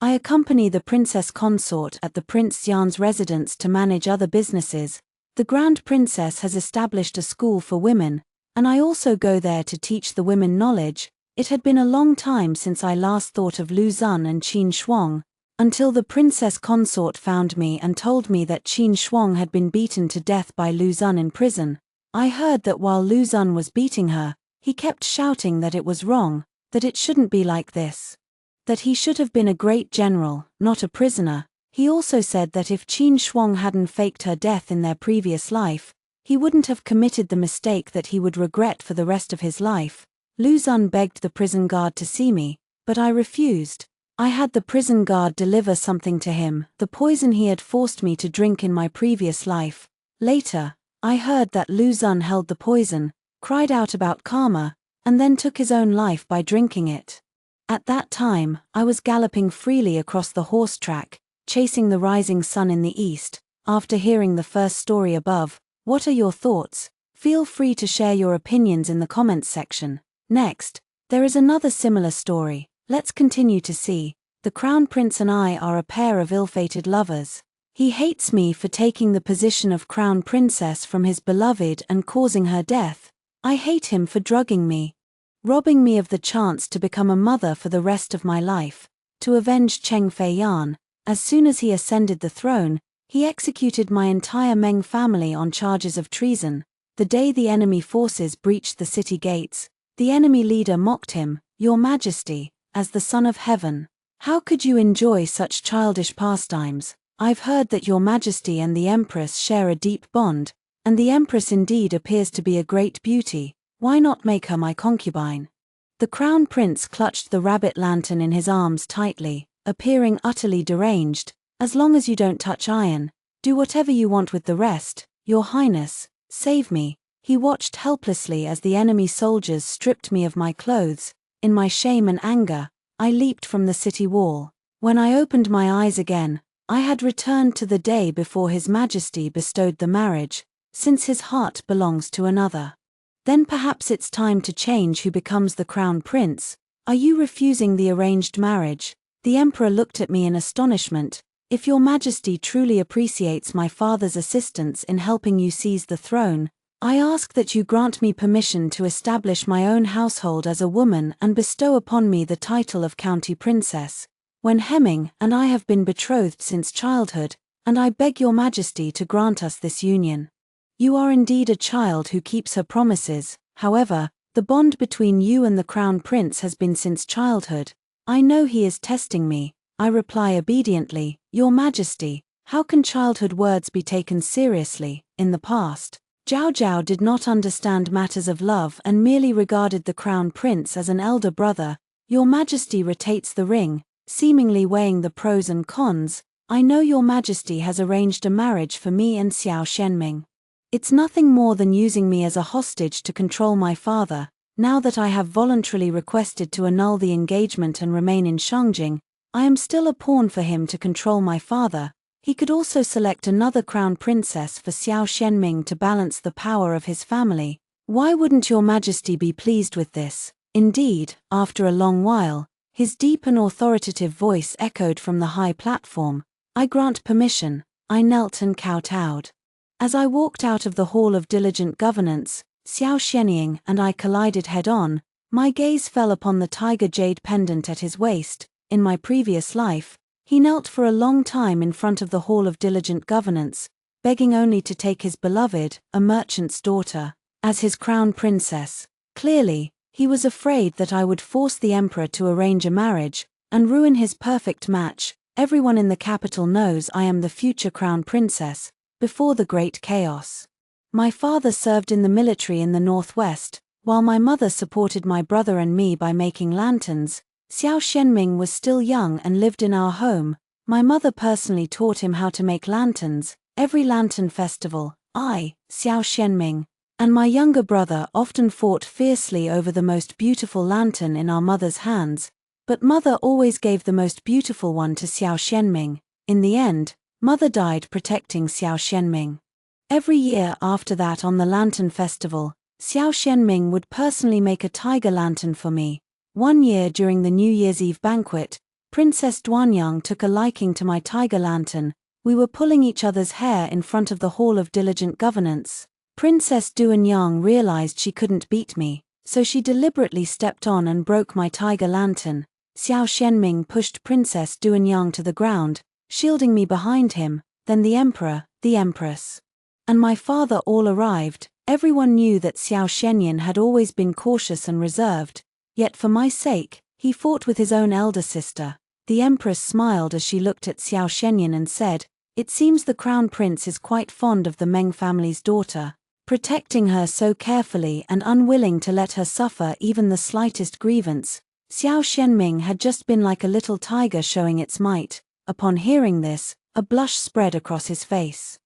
I accompany the princess consort at the Prince Xian's residence to manage other businesses. The Grand Princess has established a school for women, and I also go there to teach the women knowledge. It had been a long time since I last thought of Lu Xun and Qin Shuang, until the princess consort found me and told me that Qin Shuang had been beaten to death by Lu Xun in prison. I heard that while Lu Xun was beating her, he kept shouting that it was wrong, that it shouldn't be like this, that he should have been a great general, not a prisoner. He also said that if Qin Shuang hadn't faked her death in their previous life, he wouldn't have committed the mistake that he would regret for the rest of his life. Lu Xun begged the prison guard to see me, but I refused. I had the prison guard deliver something to him, the poison he had forced me to drink in my previous life. Later, I heard that Lu Xun held the poison, cried out about karma, and then took his own life by drinking it. At that time, I was galloping freely across the horse track, chasing the rising sun in the east. After hearing the first story above, what are your thoughts? Feel free to share your opinions in the comments section. Next, there is another similar story. Let's continue to see. The Crown Prince and I are a pair of ill-fated lovers. He hates me for taking the position of Crown Princess from his beloved and causing her death. I hate him for drugging me, robbing me of the chance to become a mother for the rest of my life. To avenge Cheng Feiyan, as soon as he ascended the throne, he executed my entire Meng family on charges of treason. The day the enemy forces breached the city gates, the enemy leader mocked him, "Your Majesty, as the Son of Heaven, how could you enjoy such childish pastimes? I've heard that Your Majesty and the Empress share a deep bond, and the Empress indeed appears to be a great beauty. Why not make her my concubine?" The Crown Prince clutched the rabbit lantern in his arms tightly, appearing utterly deranged. "As long as you don't touch iron, do whatever you want with the rest, Your Highness, save me." He watched helplessly as the enemy soldiers stripped me of my clothes. In my shame and anger, I leaped from the city wall. When I opened my eyes again, I had returned to the day before His Majesty bestowed the marriage, since his heart belongs to another. Then perhaps it's time to change who becomes the Crown Prince. Are you refusing the arranged marriage? The Emperor looked at me in astonishment. If Your Majesty truly appreciates my father's assistance in helping you seize the throne, I ask that you grant me permission to establish my own household as a woman and bestow upon me the title of County Princess. When Hemming and I have been betrothed since childhood, and I beg Your Majesty to grant us this union. You are indeed a child who keeps her promises. However, the bond between you and the Crown Prince has been since childhood. I know he is testing me, I reply obediently, Your Majesty, how can childhood words be taken seriously? In the past, Zhao Zhao did not understand matters of love and merely regarded the crown prince as an elder brother. Your Majesty rotates the ring, seemingly weighing the pros and cons. I know Your Majesty has arranged a marriage for me and Xiao Shenming. It's nothing more than using me as a hostage to control my father. Now that I have voluntarily requested to annul the engagement and remain in Shangjing, I am still a pawn for him to control my father. He could also select another crown princess for Xiao Shenming to balance the power of his family. Why wouldn't Your Majesty be pleased with this? Indeed, after a long while, his deep and authoritative voice echoed from the high platform. I grant permission. I knelt and kowtowed. As I walked out of the Hall of Diligent Governance, Xiao Shenming and I collided head-on. My gaze fell upon the tiger jade pendant at his waist. In my previous life, he knelt for a long time in front of the Hall of Diligent Governance, begging only to take his beloved, a merchant's daughter, as his crown princess. Clearly, he was afraid that I would force the emperor to arrange a marriage and ruin his perfect match. Everyone in the capital knows I am the future crown princess, before the great chaos. My father served in the military in the northwest, while my mother supported my brother and me by making lanterns. Xiao Shenming was still young and lived in our home. My mother personally taught him how to make lanterns. Every lantern festival, I, Xiao Shenming, and my younger brother often fought fiercely over the most beautiful lantern in our mother's hands, but mother always gave the most beautiful one to Xiao Shenming. In the end, mother died protecting Xiao Shenming. Every year after that on the lantern festival, Xiao Shenming would personally make a tiger lantern for me. One year during the New Year's Eve banquet, Princess Duanyang took a liking to my tiger lantern. We were pulling each other's hair in front of the Hall of Diligent Governance. Princess Duanyang realized she couldn't beat me, so she deliberately stepped on and broke my tiger lantern. Xiao Shenming pushed Princess Duanyang to the ground, shielding me behind him. Then the emperor, the empress, and my father all arrived. Everyone knew that Xiao Shenyan had always been cautious and reserved. Yet for my sake, he fought with his own elder sister. The empress smiled as she looked at Xiao Shenyan and said, It seems the crown prince is quite fond of the Meng family's daughter, protecting her so carefully and unwilling to let her suffer even the slightest grievance. Xiao Shenming had just been like a little tiger showing its might. Upon hearing this, a blush spread across his face.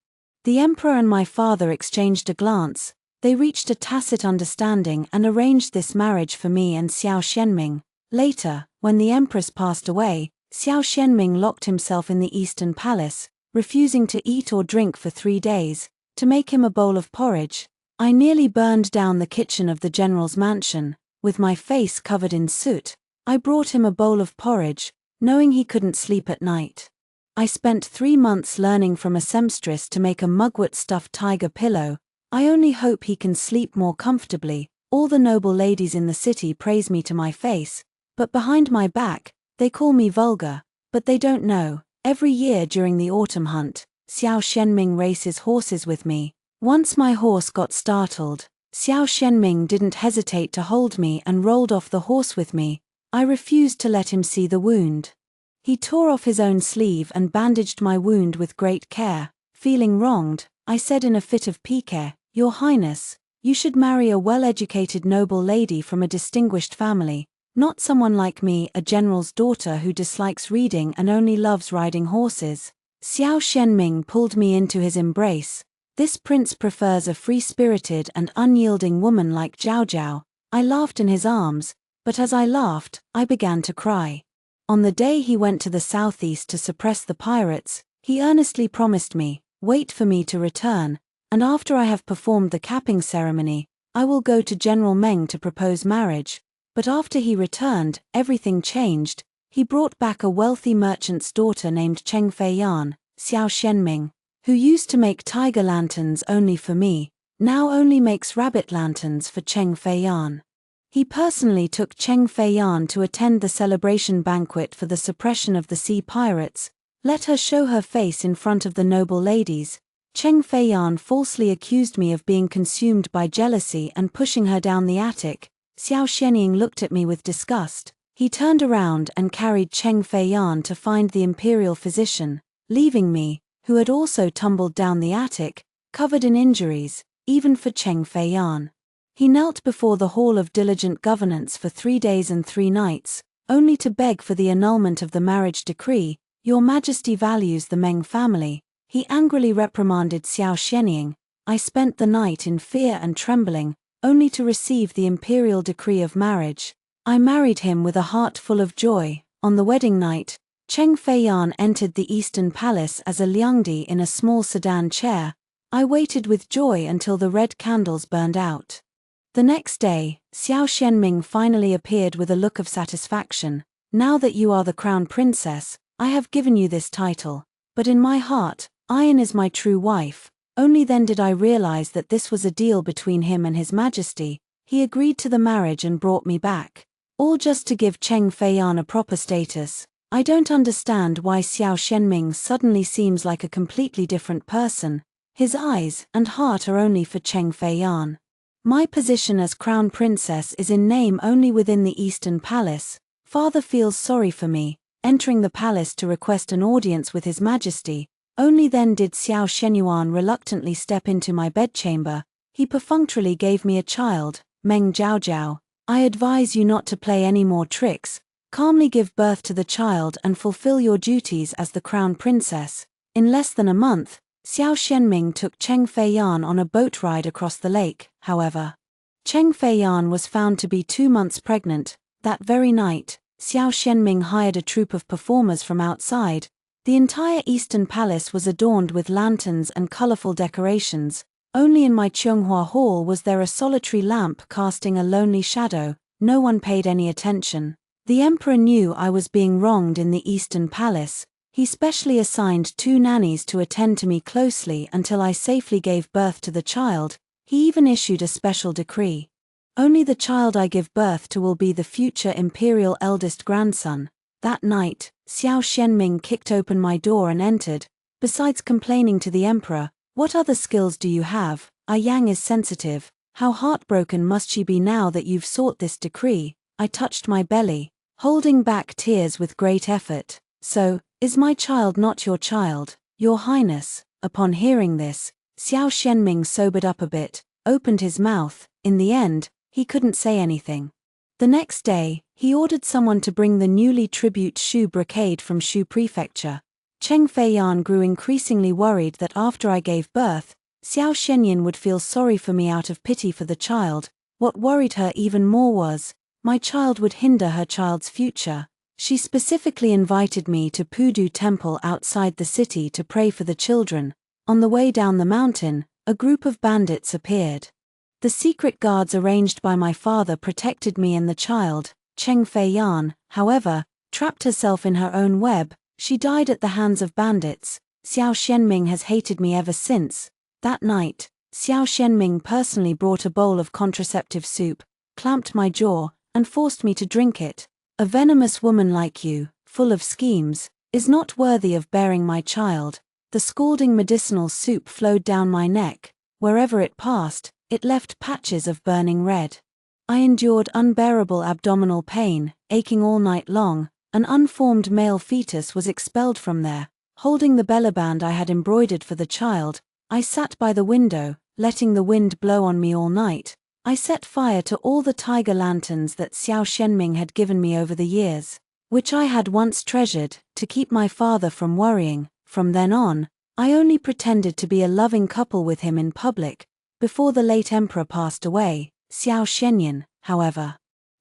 The emperor and my father exchanged a glance. They reached a tacit understanding and arranged this marriage for me and Xiao Shenming. Later, when the empress passed away, Xiao Shenming locked himself in the Eastern Palace, refusing to eat or drink for 3 days. To make him a bowl of porridge, I nearly burned down the kitchen of the general's mansion. With my face covered in soot, I brought him a bowl of porridge, knowing he couldn't sleep at night. I spent 3 months learning from a seamstress to make a mugwort stuffed tiger pillow. I only hope he can sleep more comfortably. All the noble ladies in the city praise me to my face, but behind my back, they call me vulgar. But they don't know. Every year during the autumn hunt, Xiao Shenming races horses with me. Once my horse got startled, Xiao Shenming didn't hesitate to hold me and rolled off the horse with me. I refused to let him see the wound. He tore off his own sleeve and bandaged my wound with great care. Feeling wronged, I said in a fit of pique, Your Highness, you should marry a well-educated noble lady from a distinguished family, not someone like me, a general's daughter who dislikes reading and only loves riding horses. Xiao Shenming pulled me into his embrace. This prince prefers a free-spirited and unyielding woman like Zhao Zhao. I laughed in his arms, but as I laughed, I began to cry. On the day he went to the southeast to suppress the pirates, he earnestly promised me, Wait for me to return, and after I have performed the capping ceremony, I will go to General Meng to propose marriage. But after he returned, everything changed. He brought back a wealthy merchant's daughter named Cheng Feiyan. Xiao Shenming, who used to make tiger lanterns only for me, now only makes rabbit lanterns for Cheng Feiyan. He personally took Cheng Feiyan to attend the celebration banquet for the suppression of the sea pirates. Let her show her face in front of the noble ladies. Cheng Feiyan falsely accused me of being consumed by jealousy and pushing her down the attic. Xiao Shenying looked at me with disgust. He turned around and carried Cheng Feiyan to find the imperial physician, leaving me, who had also tumbled down the attic, covered in injuries, even for Cheng Feiyan. He knelt before the hall of diligent governance for 3 days and 3 nights, only to beg for the annulment of the marriage decree. Your Majesty values the Meng family. He angrily reprimanded Xiao Xianying. I spent the night in fear and trembling, only to receive the imperial decree of marriage. I married him with a heart full of joy. On the wedding night, Cheng Feiyan entered the Eastern Palace as a liangdi in a small sedan chair. I waited with joy until the red candles burned out. The next day, Xiao Xianming finally appeared with a look of satisfaction. Now that you are the crown princess, I have given you this title. But in my heart, Ayan is my true wife. Only then did I realize that this was a deal between him and His Majesty. He agreed to the marriage and brought me back. All just to give Cheng Feiyan a proper status. I don't understand why Xiao Xianming suddenly seems like a completely different person. His eyes and heart are only for Cheng Feiyan. My position as crown princess is in name only within the Eastern Palace. Father feels sorry for me, entering the palace to request an audience with His Majesty. Only then did Xiao Shenyuan reluctantly step into my bedchamber. He perfunctorily gave me a child, Meng Jiaojiao. I advise you not to play any more tricks. Calmly give birth to the child and fulfill your duties as the crown princess. In less than a month, Xiao Xianming took Cheng Feiyan on a boat ride across the lake. However, Cheng Feiyan was found to be 2 months pregnant. That very night, Xiao Xianming hired a troupe of performers from outside. The entire Eastern Palace was adorned with lanterns and colorful decorations. Only in my Cheonghua Hall was there a solitary lamp casting a lonely shadow. No one paid any attention. The emperor knew I was being wronged in the Eastern Palace. He specially assigned 2 nannies to attend to me closely until I safely gave birth to the child. He even issued a special decree. Only the child I give birth to will be the future imperial eldest grandson. That night, Xiao Xianming kicked open my door and entered. Besides complaining to the emperor, what other skills do you have? Yang is sensitive. How heartbroken must she be now that you've sought this decree? I touched my belly, holding back tears with great effort. So, is my child not your child, Your Highness? Upon hearing this, Xiao Xianming sobered up a bit, opened his mouth. In the end, he couldn't say anything. The next day, he ordered someone to bring the newly tribute Shu brocade from Shu Prefecture. Cheng Feiyan grew increasingly worried that after I gave birth, Xiao Xianyin would feel sorry for me out of pity for the child. What worried her even more was, my child would hinder her child's future. She specifically invited me to Pudu Temple outside the city to pray for the children. On the way down the mountain, a group of bandits appeared. The secret guards arranged by my father protected me and the child. Cheng Feiyan, however, trapped herself in her own web. She died at the hands of bandits. Xiao Xianming has hated me ever since. That night, Xiao Xianming personally brought a bowl of contraceptive soup, clamped my jaw, and forced me to drink it. A venomous woman like you, full of schemes, is not worthy of bearing my child. The scalding medicinal soup flowed down my neck. Wherever it passed, it left patches of burning red. I endured unbearable abdominal pain, aching all night long. An unformed male fetus was expelled from there. Holding the bellaband I had embroidered for the child, I sat by the window, letting the wind blow on me all night. I set fire to all the tiger lanterns that Xiao Xianming had given me over the years, which I had once treasured, to keep my father from worrying. From then on, I only pretended to be a loving couple with him in public. Before the late emperor passed away, Xiao Xianyin, however,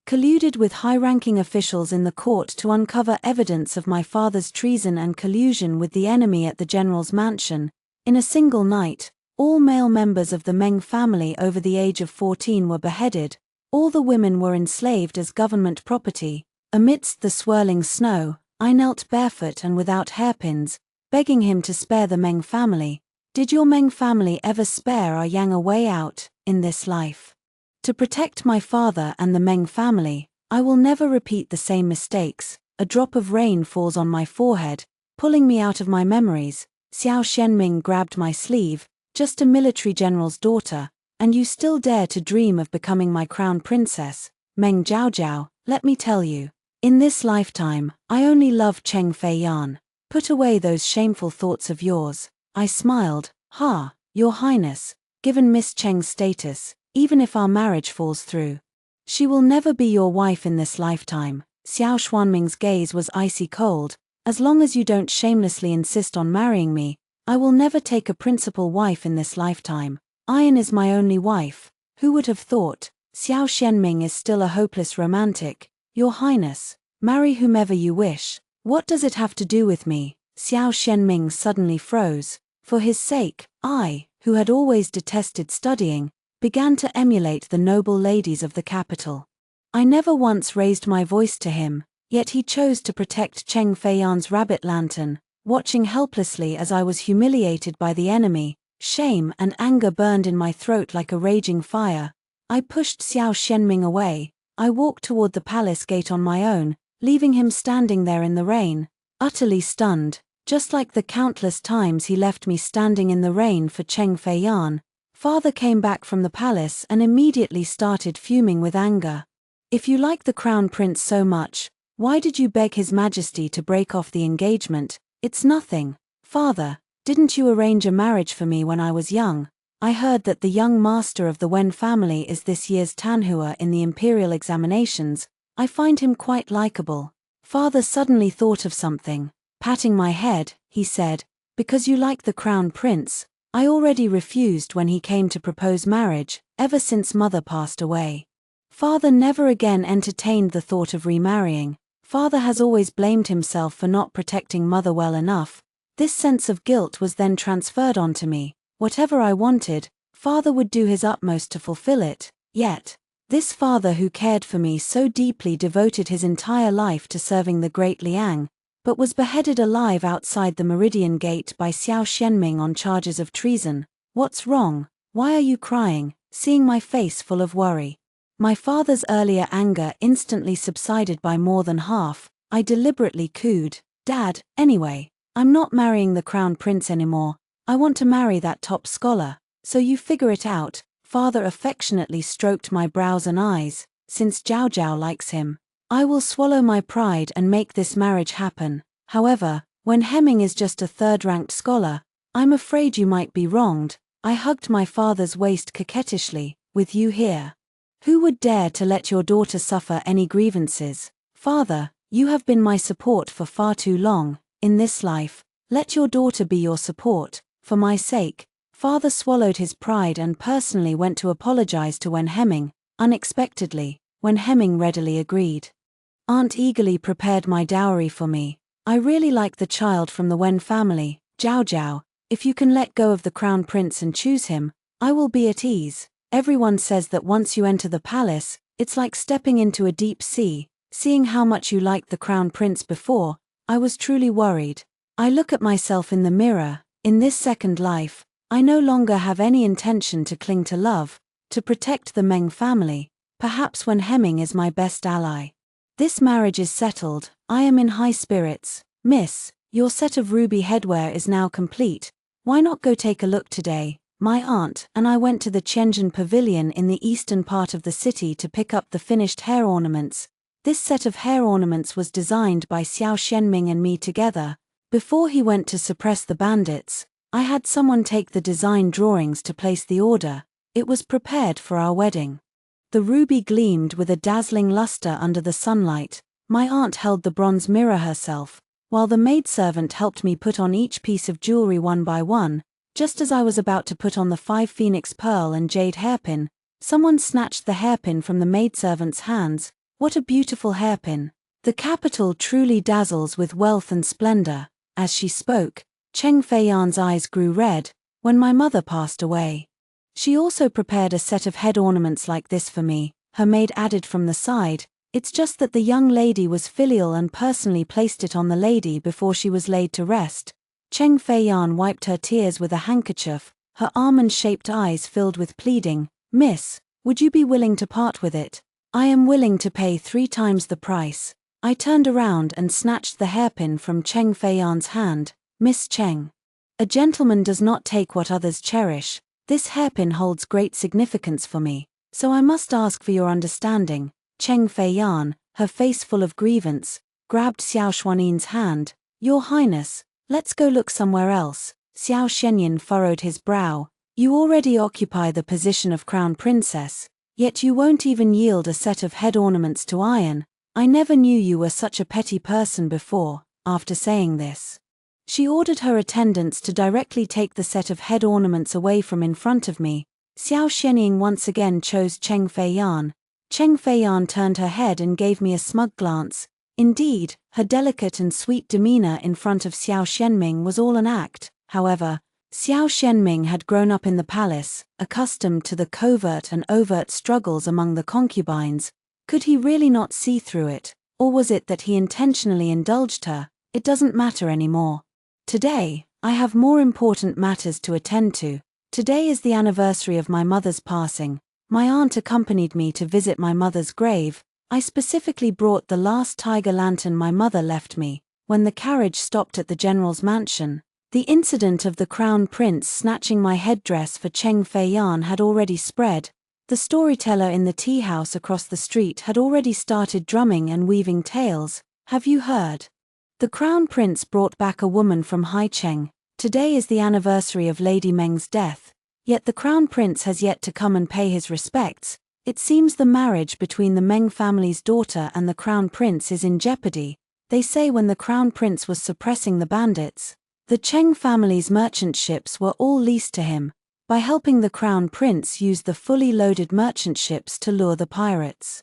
colluded with high-ranking officials in the court to uncover evidence of my father's treason and collusion with the enemy at the general's mansion. In a single night, all male members of the Meng family over the age of 14 were beheaded. All the women were enslaved as government property. Amidst the swirling snow, I knelt barefoot and without hairpins, begging him to spare the Meng family. Did your Meng family ever spare our Yang a way out, in this life? To protect my father and the Meng family, I will never repeat the same mistakes. A drop of rain falls on my forehead, pulling me out of my memories. Xiao Xianming grabbed my sleeve. Just a military general's daughter, and you still dare to dream of becoming my crown princess. Meng Jiaojiao, let me tell you, In this lifetime, I only love Cheng Fei Yan. Put away those shameful thoughts of yours. I smiled. Ha, Your Highness, given Miss Cheng's status, even if our marriage falls through, she will never be your wife in this lifetime. Xiao Xuanming's gaze was icy cold. As long as you don't shamelessly insist on marrying me, I will never take a principal wife in this lifetime. Iron is my only wife. Who would have thought? Xiao Xianming is still a hopeless romantic. Your Highness, marry whomever you wish. What does it have to do with me? Xiao Xianming suddenly froze. For his sake, I, who had always detested studying, began to emulate the noble ladies of the capital. I never once raised my voice to him, yet he chose to protect Cheng Feiyan's rabbit lantern, watching helplessly as I was humiliated by the enemy. Shame and anger burned in my throat like a raging fire. I pushed Xiao Xianming away. I walked toward the palace gate on my own, leaving him standing there in the rain, utterly stunned, just like the countless times he left me standing in the rain for Cheng Feiyan. Father came back from the palace and immediately started fuming with anger. If you like the crown prince so much, why did you beg His Majesty to break off the engagement? It's nothing. Father, didn't you arrange a marriage for me when I was young? I heard that the young master of the Wen family is this year's Tanhua in the imperial examinations. I find him quite likable. Father suddenly thought of something. Patting my head, he said, because you like the crown prince. I already refused when he came to propose marriage, ever since mother passed away. Father never again entertained the thought of remarrying. Father has always blamed himself for not protecting mother well enough. This sense of guilt was then transferred onto me. Whatever I wanted, father would do his utmost to fulfill it. Yet, this father who cared for me so deeply devoted his entire life to serving the great Liang, but was beheaded alive outside the Meridian Gate by Xiao Xianming on charges of treason. What's wrong? Why are you crying? Seeing my face full of worry. My father's earlier anger instantly subsided by more than half. I deliberately cooed. Dad, anyway, I'm not marrying the crown prince anymore. I want to marry that top scholar. So you figure it out. Father affectionately stroked my brows and eyes. Since Zhao Zhao likes him, I will swallow my pride and make this marriage happen. However, when Hemming is just a third-ranked scholar, I'm afraid you might be wronged. I hugged my father's waist coquettishly. With you here, who would dare to let your daughter suffer any grievances? Father, you have been my support for far too long. In this life, let your daughter be your support. For my sake. Father swallowed his pride and personally went to apologize to Wen Hemming. Unexpectedly, Wen Hemming readily agreed. Aunt eagerly prepared my dowry for me. I really like the child from the Wen family. Zhao Zhao, if you can let go of the crown prince and choose him, I will be at ease. Everyone says that once you enter the palace, it's like stepping into a deep sea. Seeing how much you liked the crown prince before, I was truly worried. I look at myself in the mirror. In this second life, I no longer have any intention to cling to love, to protect the Meng family. Perhaps Wen Hemming is my best ally. This marriage is settled. I am in high spirits. Miss, your set of ruby headwear is now complete. Why not go take a look today? My aunt and I went to the Qianzhen Pavilion in the eastern part of the city to pick up the finished hair ornaments. This set of hair ornaments was designed by Xiao Xianming and me together. Before he went to suppress the bandits, I had someone take the design drawings to place the order. It was prepared for our wedding. The ruby gleamed with a dazzling luster under the sunlight. My aunt held the bronze mirror herself, while the maidservant helped me put on each piece of jewelry one by one. Just as I was about to put on the 5 phoenix pearl and jade hairpin, someone snatched the hairpin from the maidservant's hands. What a beautiful hairpin! The capital truly dazzles with wealth and splendor. As she spoke, Cheng Feiyan's eyes grew red. When my mother passed away, she also prepared a set of head ornaments like this for me, her maid added from the side. It's just that the young lady was filial and personally placed it on the lady before she was laid to rest. Cheng Feiyan wiped her tears with a handkerchief, her almond-shaped eyes filled with pleading. Miss, would you be willing to part with it? I am willing to pay 3 times the price. I turned around and snatched the hairpin from Cheng Feiyan's hand. Miss Cheng. A gentleman does not take what others cherish. This hairpin holds great significance for me, so I must ask for your understanding. Cheng Feiyan, her face full of grievance, grabbed Xiao Xuanyin's hand. "Your Highness, let's go look somewhere else." Xiao Shenyin furrowed his brow. "You already occupy the position of crown princess, yet you won't even yield a set of head ornaments to iron. I never knew you were such a petty person before." After saying this, she ordered her attendants to directly take the set of head ornaments away from in front of me. Xiao Shenyin once again chose Cheng Feiyan. Cheng Feiyan turned her head and gave me a smug glance. Indeed, her delicate and sweet demeanor in front of Xiao Shenming was all an act. However, Xiao Shenming had grown up in the palace, accustomed to the covert and overt struggles among the concubines. Could he really not see through it, or was it that he intentionally indulged her? It doesn't matter anymore. Today, I have more important matters to attend to. Today is the anniversary of my mother's passing. My aunt accompanied me to visit my mother's grave. I specifically brought the last tiger lantern my mother left me. When the carriage stopped at the general's mansion, the incident of the crown prince snatching my headdress for Cheng Feiyan had already spread. The storyteller in the tea house across the street had already started drumming and weaving tales. "Have you heard? The crown prince brought back a woman from Haicheng. Today is the anniversary of Lady Meng's death, yet the crown prince has yet to come and pay his respects. It seems the marriage between the Meng family's daughter and the crown prince is in jeopardy. They say when the crown prince was suppressing the bandits, the Cheng family's merchant ships were all leased to him. By helping the crown prince use the fully loaded merchant ships to lure the pirates,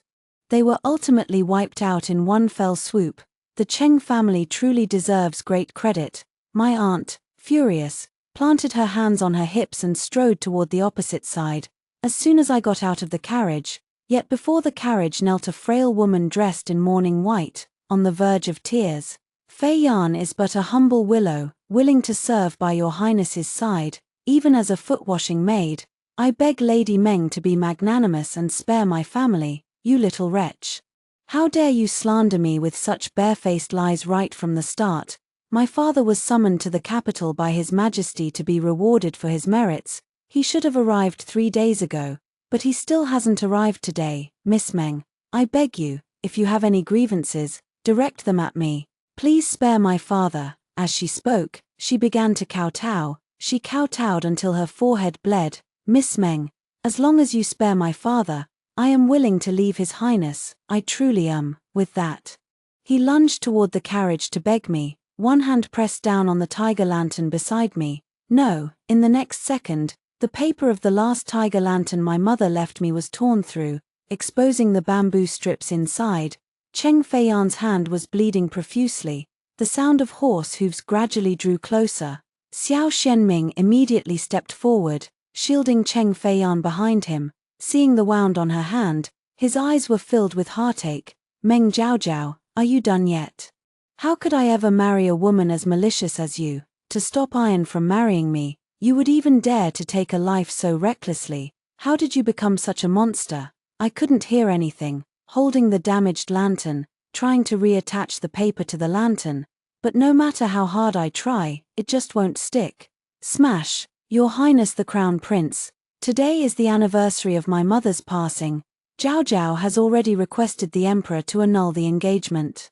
they were ultimately wiped out in one fell swoop. The Cheng family truly deserves great credit." My aunt, furious, planted her hands on her hips and strode toward the opposite side. As soon as I got out of the carriage, yet before the carriage knelt a frail woman dressed in mourning white, on the verge of tears. "Fei Yan is but a humble willow, willing to serve by your highness's side, even as a foot-washing maid. I beg Lady Meng to be magnanimous and spare my family, you little wretch. How dare you slander me with such barefaced lies right from the start? My father was summoned to the capital by His Majesty to be rewarded for his merits. He should have arrived 3 days ago, but he still hasn't arrived today. Miss Meng, I beg you, if you have any grievances, direct them at me. Please spare my father." As she spoke, she began to kowtow. She kowtowed until her forehead bled. "Miss Meng, as long as you spare my father, I am willing to leave His Highness, I truly am." With that, he lunged toward the carriage to beg me, one hand pressed down on the tiger lantern beside me. No, in the next second, the paper of the last tiger lantern my mother left me was torn through, exposing the bamboo strips inside. Cheng Feiyan's hand was bleeding profusely. The sound of horse hooves gradually drew closer. Xiao Shenming immediately stepped forward, shielding Cheng Feiyan behind him. Seeing the wound on her hand, his eyes were filled with heartache. "Meng Jiaojiao, are you done yet? How could I ever marry a woman as malicious as you? To stop Iron from marrying me, you would even dare to take a life so recklessly. How did you become such a monster?" I couldn't hear anything, holding the damaged lantern, trying to reattach the paper to the lantern. But no matter how hard I try, it just won't stick. Smash! "Your Highness the Crown Prince, today is the anniversary of my mother's passing. Zhao Zhao has already requested the Emperor to annul the engagement.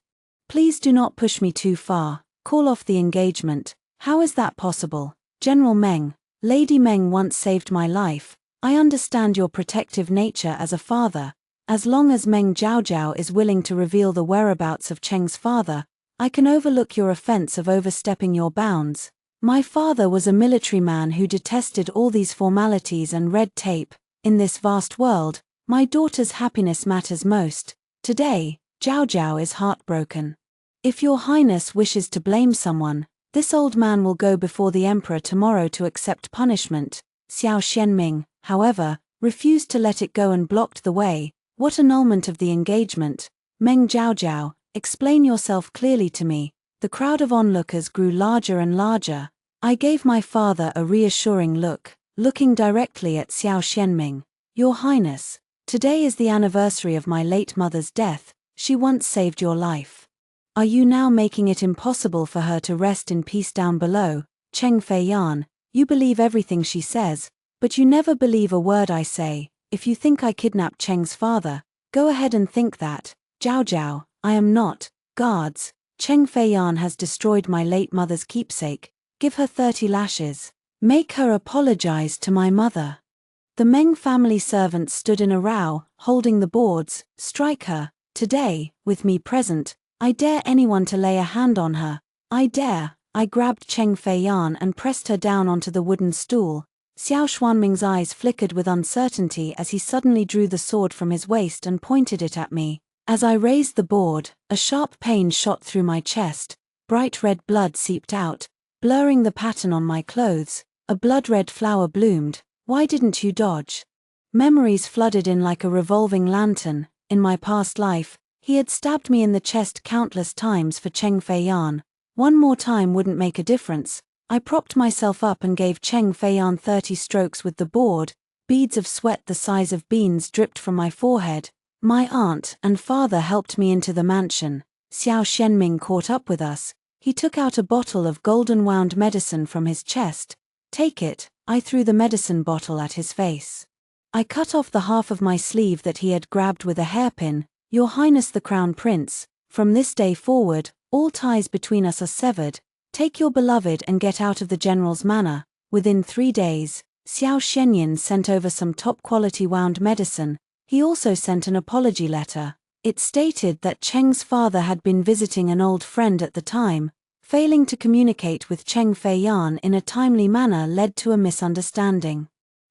Please do not push me too far. Call off the engagement." "How is that possible? General Meng, Lady Meng once saved my life. I understand your protective nature as a father. As long as Meng Jiaojiao is willing to reveal the whereabouts of Cheng's father, I can overlook your offense of overstepping your bounds. My father was a military man who detested all these formalities and red tape. In this vast world, my daughter's happiness matters most. Today, Zhao Zhao is heartbroken. If your highness wishes to blame someone, this old man will go before the emperor tomorrow to accept punishment." Xiao Shenming, however, refused to let it go and blocked the way. "What annulment of the engagement? Meng Jiaojiao, explain yourself clearly to me." The crowd of onlookers grew larger and larger. I gave my father a reassuring look, looking directly at Xiao Shenming. "Your Highness, today is the anniversary of my late mother's death. She once saved your life. Are you now making it impossible for her to rest in peace down below?" Cheng Feiyan, you believe everything she says, but you never believe a word I say. If you think I kidnapped Cheng's father, go ahead and think that. Jiao Jiao, I am not. Guards, Cheng Feiyan has destroyed my late mother's keepsake. Give her 30 lashes. Make her apologize to my mother. The Meng family servants stood in a row, holding the boards. Strike her. Today, with me present, I dare anyone to lay a hand on her. I dare. I grabbed Cheng Feiyan and pressed her down onto the wooden stool. Xiao Xuanming's eyes flickered with uncertainty as he suddenly drew the sword from his waist and pointed it at me. As I raised the board, a sharp pain shot through my chest. Bright red blood seeped out, blurring the pattern on my clothes. A blood-red flower bloomed. Why didn't you dodge? Memories flooded in like a revolving lantern. In my past life, he had stabbed me in the chest countless times for Cheng Feiyan. One more time wouldn't make a difference. I propped myself up and gave Cheng Feiyan 30 strokes with the board. Beads of sweat the size of beans dripped from my forehead. My aunt and father helped me into the mansion. Xiao Xianming caught up with us. He took out a bottle of golden-wound medicine from his chest. Take it. I threw the medicine bottle at his face. I cut off the half of my sleeve that he had grabbed with a hairpin. Your Highness the Crown Prince, from this day forward, all ties between us are severed. Take your beloved and get out of the general's manor. Within 3 days, Xiao Shenyan sent over some top-quality wound medicine. He also sent an apology letter. It stated that Cheng's father had been visiting an old friend at the time. Failing to communicate with Cheng Feiyan in a timely manner led to a misunderstanding.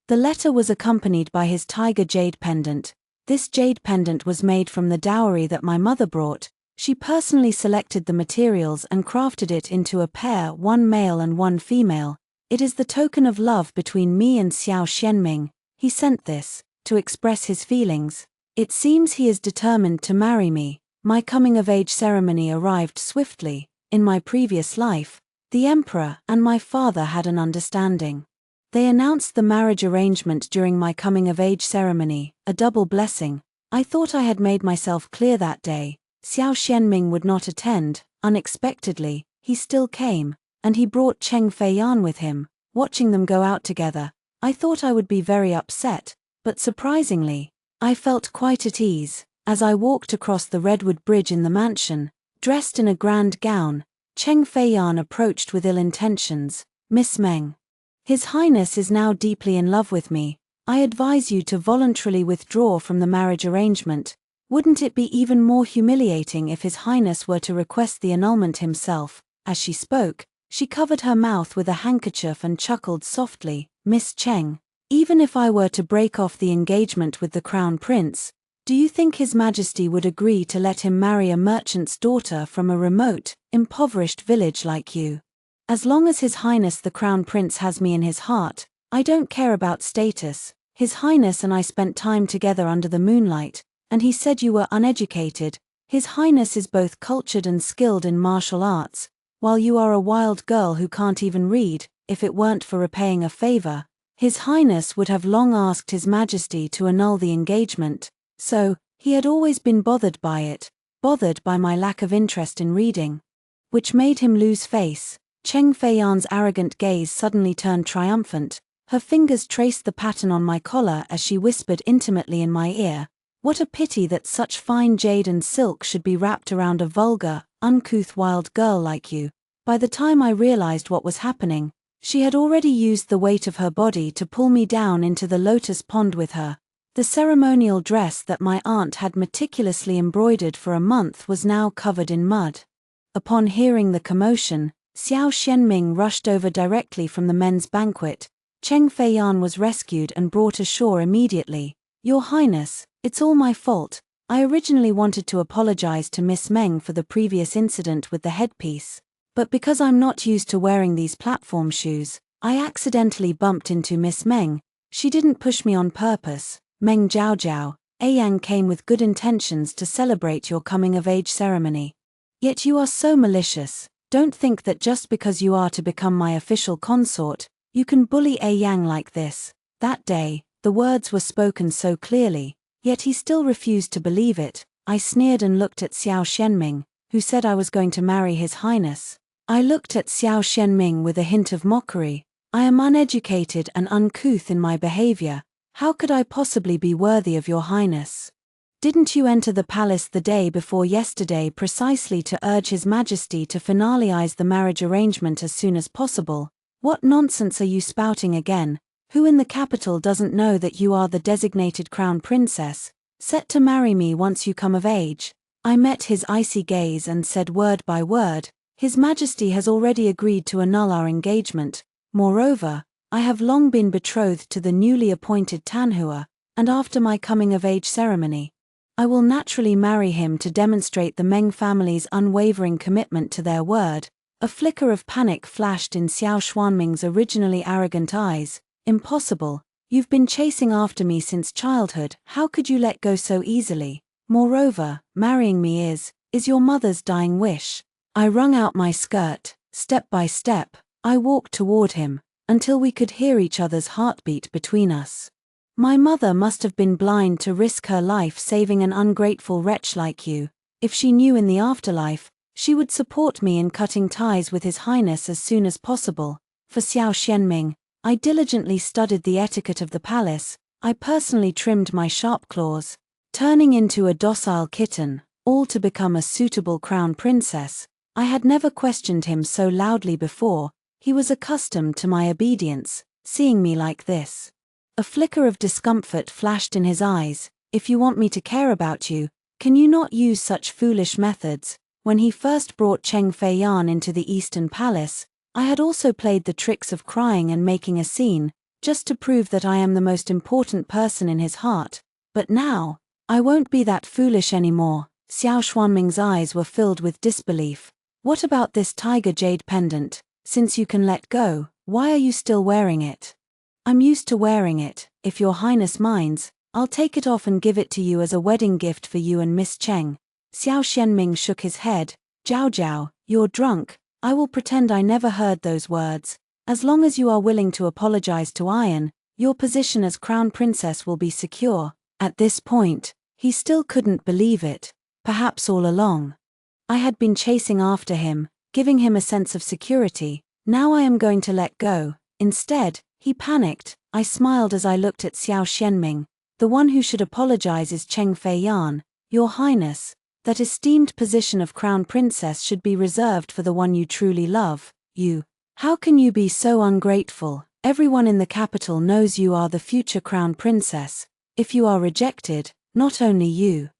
The letter was accompanied by his tiger jade pendant. This jade pendant was made from the dowry that my mother brought. She personally selected the materials and crafted it into a pair, one male and one female. It is the token of love between me and Xiao Xianming. He sent this to express his feelings. It seems he is determined to marry me. My coming-of-age ceremony arrived swiftly. In my previous life, the emperor and my father had an understanding. They announced the marriage arrangement during my coming-of-age ceremony, a double blessing. I thought I had made myself clear that day. Xiao Xianming would not attend. Unexpectedly, he still came, and he brought Cheng Feiyan with him. Watching them go out together, I thought I would be very upset, but surprisingly, I felt quite at ease. As I walked across the redwood bridge in the mansion, dressed in a grand gown, Cheng Feiyan approached with ill intentions. Miss Meng. His Highness is now deeply in love with me. I advise you to voluntarily withdraw from the marriage arrangement. Wouldn't it be even more humiliating if His Highness were to request the annulment himself? As she spoke, she covered her mouth with a handkerchief and chuckled softly. Miss Cheng, even if I were to break off the engagement with the Crown Prince, do you think His Majesty would agree to let him marry a merchant's daughter from a remote, impoverished village like you? As long as His Highness the Crown Prince has me in his heart, I don't care about status. His Highness and I spent time together under the moonlight, and he said you were uneducated. His Highness is both cultured and skilled in martial arts, while you are a wild girl who can't even read. If it weren't for repaying a favor, His Highness would have long asked His Majesty to annul the engagement. So, he had always been bothered by it, bothered by my lack of interest in reading, which made him lose face. Cheng Feiyan's arrogant gaze suddenly turned triumphant. Her fingers traced the pattern on my collar as she whispered intimately in my ear, "What a pity that such fine jade and silk should be wrapped around a vulgar, uncouth wild girl like you." By the time I realized what was happening, she had already used the weight of her body to pull me down into the lotus pond with her. The ceremonial dress that my aunt had meticulously embroidered for a month was now covered in mud. Upon hearing the commotion, Xiao Xianming rushed over directly from the men's banquet. Cheng Feiyan was rescued and brought ashore immediately. Your Highness, it's all my fault. I originally wanted to apologize to Miss Meng for the previous incident with the headpiece, but because I'm not used to wearing these platform shoes, I accidentally bumped into Miss Meng. She didn't push me on purpose. Meng Jiao Jiao, Yang came with good intentions to celebrate your coming-of-age ceremony. Yet you are so malicious. Don't think that just because you are to become my official consort, you can bully Yang like this. That day, the words were spoken so clearly, yet he still refused to believe it. I sneered and looked at Xiao Xianming, who said I was going to marry His Highness. I looked at Xiao Xianming with a hint of mockery. I am uneducated and uncouth in my behavior. How could I possibly be worthy of your Highness? Didn't you enter the palace the day before yesterday precisely to urge His Majesty to finalize the marriage arrangement as soon as possible? What nonsense are you spouting again? Who in the capital doesn't know that you are the designated crown princess, set to marry me once you come of age? I met his icy gaze and said word by word, His Majesty has already agreed to annul our engagement. Moreover, I have long been betrothed to the newly appointed Tanhua, and after my coming-of-age ceremony, I will naturally marry him to demonstrate the Meng family's unwavering commitment to their word. A flicker of panic flashed in Xiao Xuanming's originally arrogant eyes. Impossible. You've been chasing after me since childhood. How could you let go so easily? Moreover, marrying me is your mother's dying wish. I wrung out my skirt. Step by step, I walked toward him, until we could hear each other's heartbeat between us. My mother must have been blind to risk her life saving an ungrateful wretch like you. If she knew in the afterlife, she would support me in cutting ties with His Highness as soon as possible. For Xiao Xianming, I diligently studied the etiquette of the palace. I personally trimmed my sharp claws, turning into a docile kitten, all to become a suitable crown princess. I had never questioned him so loudly before. He was accustomed to my obedience, seeing me like this. A flicker of discomfort flashed in his eyes. If you want me to care about you, can you not use such foolish methods? When he first brought Cheng Feiyan into the Eastern Palace, I had also played the tricks of crying and making a scene, just to prove that I am the most important person in his heart. But now, I won't be that foolish anymore. Xiao Xuanming's eyes were filled with disbelief. What about this tiger jade pendant? Since you can let go, why are you still wearing it? I'm used to wearing it. If your highness minds, I'll take it off and give it to you as a wedding gift for you and Miss Cheng. Xiao Xianming shook his head. Zhao Zhao, you're drunk. I will pretend I never heard those words. As long as you are willing to apologize to Iron, your position as crown princess will be secure. At this point, he still couldn't believe it. Perhaps all along, I had been chasing after him, giving him a sense of security. Now I am going to let go. Instead, he panicked. I smiled as I looked at Xiao Xianming. The one who should apologize is Cheng Feiyan. Your Highness, that esteemed position of crown princess should be reserved for the one you truly love. You. How can you be so ungrateful? Everyone in the capital knows you are the future crown princess. If you are rejected, not only you,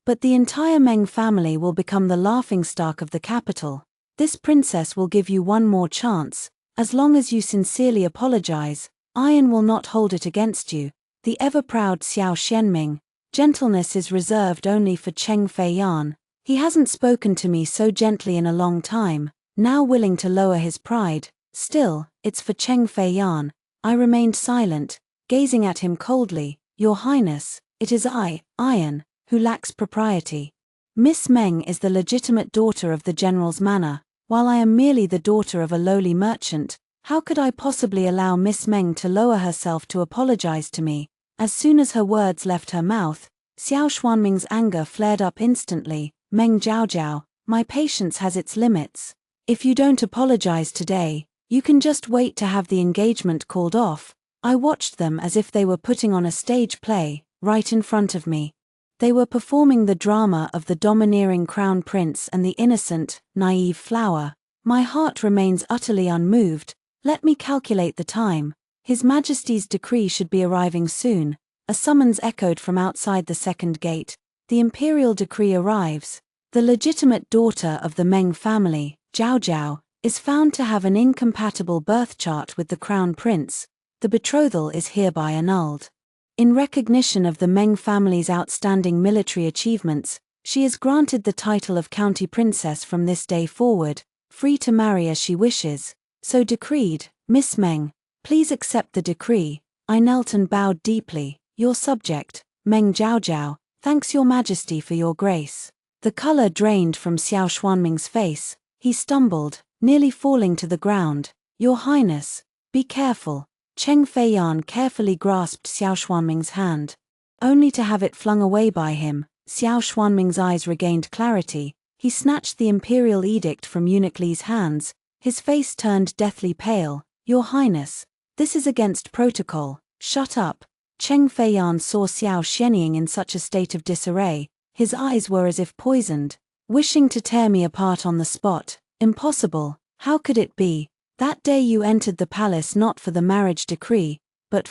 but the entire Meng family will become the laughingstock of the capital. This princess will give you one more chance. As long as you sincerely apologize, Iron will not hold it against you. The ever-proud Xiao Xianming. Gentleness is reserved only for Cheng Feiyan. He hasn't spoken to me so gently in a long time. Now willing to lower his pride. Still, it's for Cheng Feiyan. I remained silent, gazing at him coldly. Your Highness, it is I, Iron, who lacks propriety. Miss Meng is the legitimate daughter of the general's manor, while I am merely the daughter of a lowly merchant. How could I possibly allow Miss Meng to lower herself to apologize to me? As soon as her words left her mouth, Xiao Xuanming's anger flared up instantly. Meng Zhaozhao, my patience has its limits. If you don't apologize today, you can just wait to have the engagement called off. I watched them as if they were putting on a stage play, right in front of me. They were performing the drama of the domineering crown prince and the innocent, naive flower. My heart remains utterly unmoved. Let me calculate the time. His Majesty's decree should be arriving soon. A summons echoed from outside the second gate. The imperial decree arrives. The legitimate daughter of the Meng family, Zhao Zhao, is found to have an incompatible birth chart with the crown prince. The betrothal is hereby annulled. In recognition of the Meng family's outstanding military achievements, she is granted the title of county princess from this day forward, free to marry as she wishes. So decreed. Miss Meng, please accept the decree. I knelt and bowed deeply. Your subject, Meng Zhaozhao, thanks your Majesty for your grace. The color drained from Xiao Xuanming's face. He stumbled, nearly falling to the ground. Your Highness, be careful. Cheng Feiyan carefully grasped Xiao Xuanming's hand, only to have it flung away by him. Xiao Xuanming's eyes regained clarity. He snatched the imperial edict from Eunuch Li's hands. His face turned deathly pale. Your Highness, this is against protocol. Shut up. Cheng Feiyan saw Xiao Xianying in such a state of disarray, his eyes were as if poisoned, wishing to tear me apart on the spot. Impossible, how could it be? That day you entered the palace not for the marriage decree, but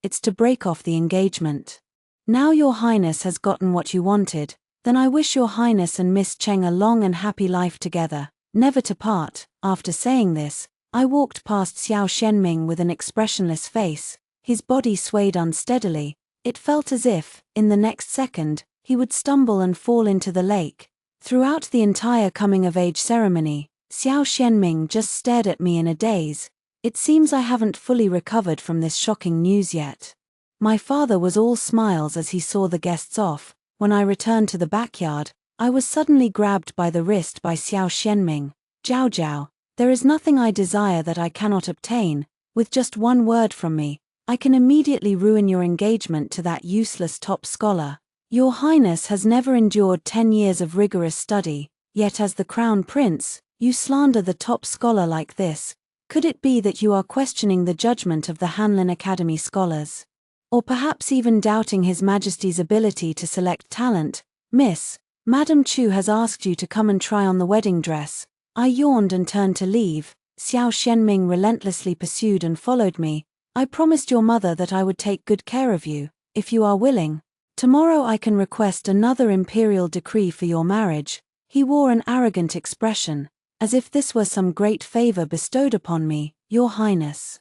it's to break off the engagement. Now your highness has gotten what you wanted, then I wish your highness and Miss Cheng a long and happy life together, never to part. After saying this, I walked past Xiao Shenming with an expressionless face. His body swayed unsteadily. It felt as if, in the next second, he would stumble and fall into the lake. Throughout the entire coming-of-age ceremony, Xiao Shenming just stared at me in a daze. It seems I haven't fully recovered from this shocking news yet. My father was all smiles as he saw the guests off. When I returned to the backyard, I was suddenly grabbed by the wrist by Xiao Shenming. Jiao Jiao, there is nothing I desire that I cannot obtain. With just one word from me, I can immediately ruin your engagement to that useless top scholar. Your highness has never endured 10 years of rigorous study, yet as the crown prince, you slander the top scholar like this. Could it be that you are questioning the judgment of the Hanlin Academy scholars? Or perhaps even doubting His Majesty's ability to select talent? Miss, Madam Chu has asked you to come and try on the wedding dress. I yawned and turned to leave. Xiao Shenming relentlessly pursued and followed me. I promised your mother that I would take good care of you, if you are willing. Tomorrow I can request another imperial decree for your marriage. He wore an arrogant expression, as if this were some great favor bestowed upon me. Your highness.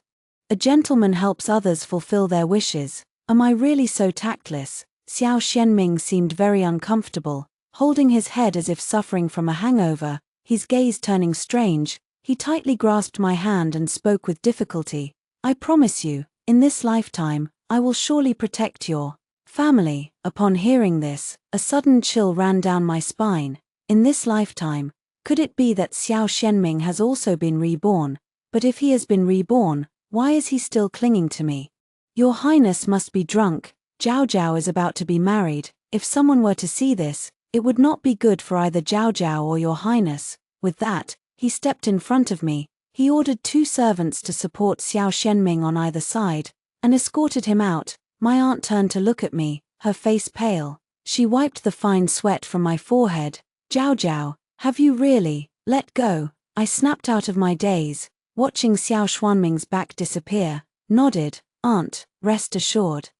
A gentleman helps others fulfill their wishes. Am I really so tactless? Xiao Shenming seemed very uncomfortable, holding his head as if suffering from a hangover, his gaze turning strange. He tightly grasped my hand and spoke with difficulty. I promise you, in this lifetime, I will surely protect your family. Upon hearing this, a sudden chill ran down my spine. In this lifetime, could it be that Xiao Shenming has also been reborn? But if he has been reborn, why is he still clinging to me? Your highness must be drunk. Jiao Jiao is about to be married. If someone were to see this, it would not be good for either Jiao Jiao or your highness. With that, he stepped in front of me. He ordered 2 servants to support Xiao Shenming on either side, and escorted him out. My aunt turned to look at me, her face pale. She wiped the fine sweat from my forehead. Jiao Jiao, have you really? Let go. I snapped out of my daze, watching Xiao Shenming's back disappear, nodded. Aunt, rest assured.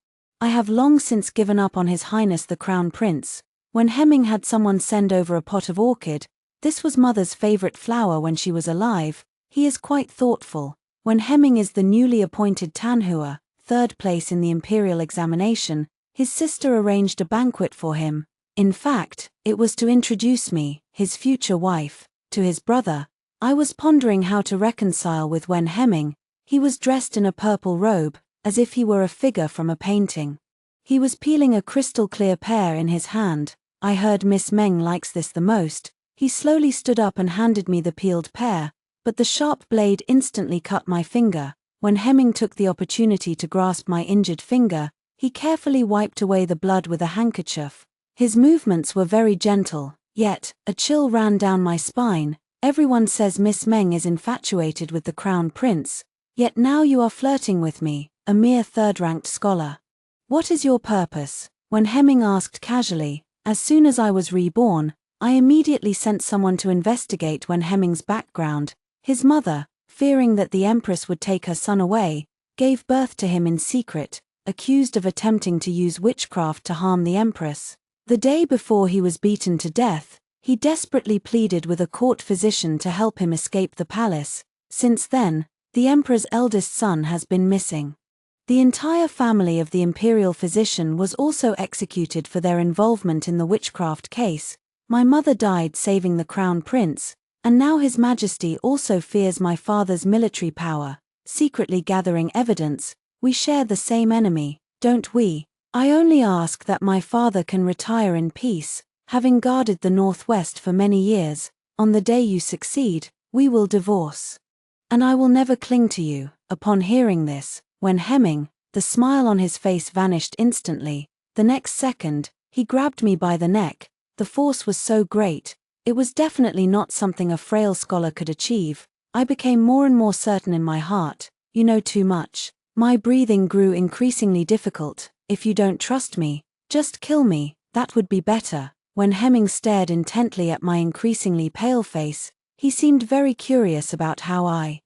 I have long since given up on His Highness the Crown Prince. When Hemming had someone send over a pot of orchid, this was mother's favorite flower when she was alive. He is quite thoughtful. When Hemming is the newly appointed Tanhua, 3rd place in the imperial examination, his sister arranged a banquet for him. In fact, it was to introduce me, his future wife, to his brother. I was pondering how to reconcile with when Hemming. He was dressed in a purple robe, as if he were a figure from a painting. He was peeling a crystal-clear pear in his hand. I heard Miss Meng likes this the most. He slowly stood up and handed me the peeled pear, but the sharp blade instantly cut my finger. When Hemming took the opportunity to grasp my injured finger, he carefully wiped away the blood with a handkerchief. His movements were very gentle, yet, a chill ran down my spine. Everyone says Miss Meng is infatuated with the Crown Prince, yet now you are flirting with me, a mere 3rd-ranked scholar. What is your purpose? When Hemming asked casually, as soon as I was reborn, I immediately sent someone to investigate when Hemming's background. His mother, fearing that the Empress would take her son away, gave birth to him in secret, accused of attempting to use witchcraft to harm the Empress. The day before he was beaten to death, he desperately pleaded with a court physician to help him escape the palace. Since then, the Emperor's eldest son has been missing. The entire family of the imperial physician was also executed for their involvement in the witchcraft case. My mother died saving the Crown Prince, and now His Majesty also fears my father's military power, secretly gathering evidence. We share the same enemy, don't we? I only ask that my father can retire in peace, having guarded the Northwest for many years. On the day you succeed, we will divorce. And I will never cling to you. Upon hearing this, when Hemming, the smile on his face vanished instantly. The next second, he grabbed me by the neck. The force was so great, it was definitely not something a frail scholar could achieve. I became more and more certain in my heart. You know too much. My breathing grew increasingly difficult. If you don't trust me, just kill me, that would be better. When Hemming stared intently at my increasingly pale face, he seemed very curious about how I,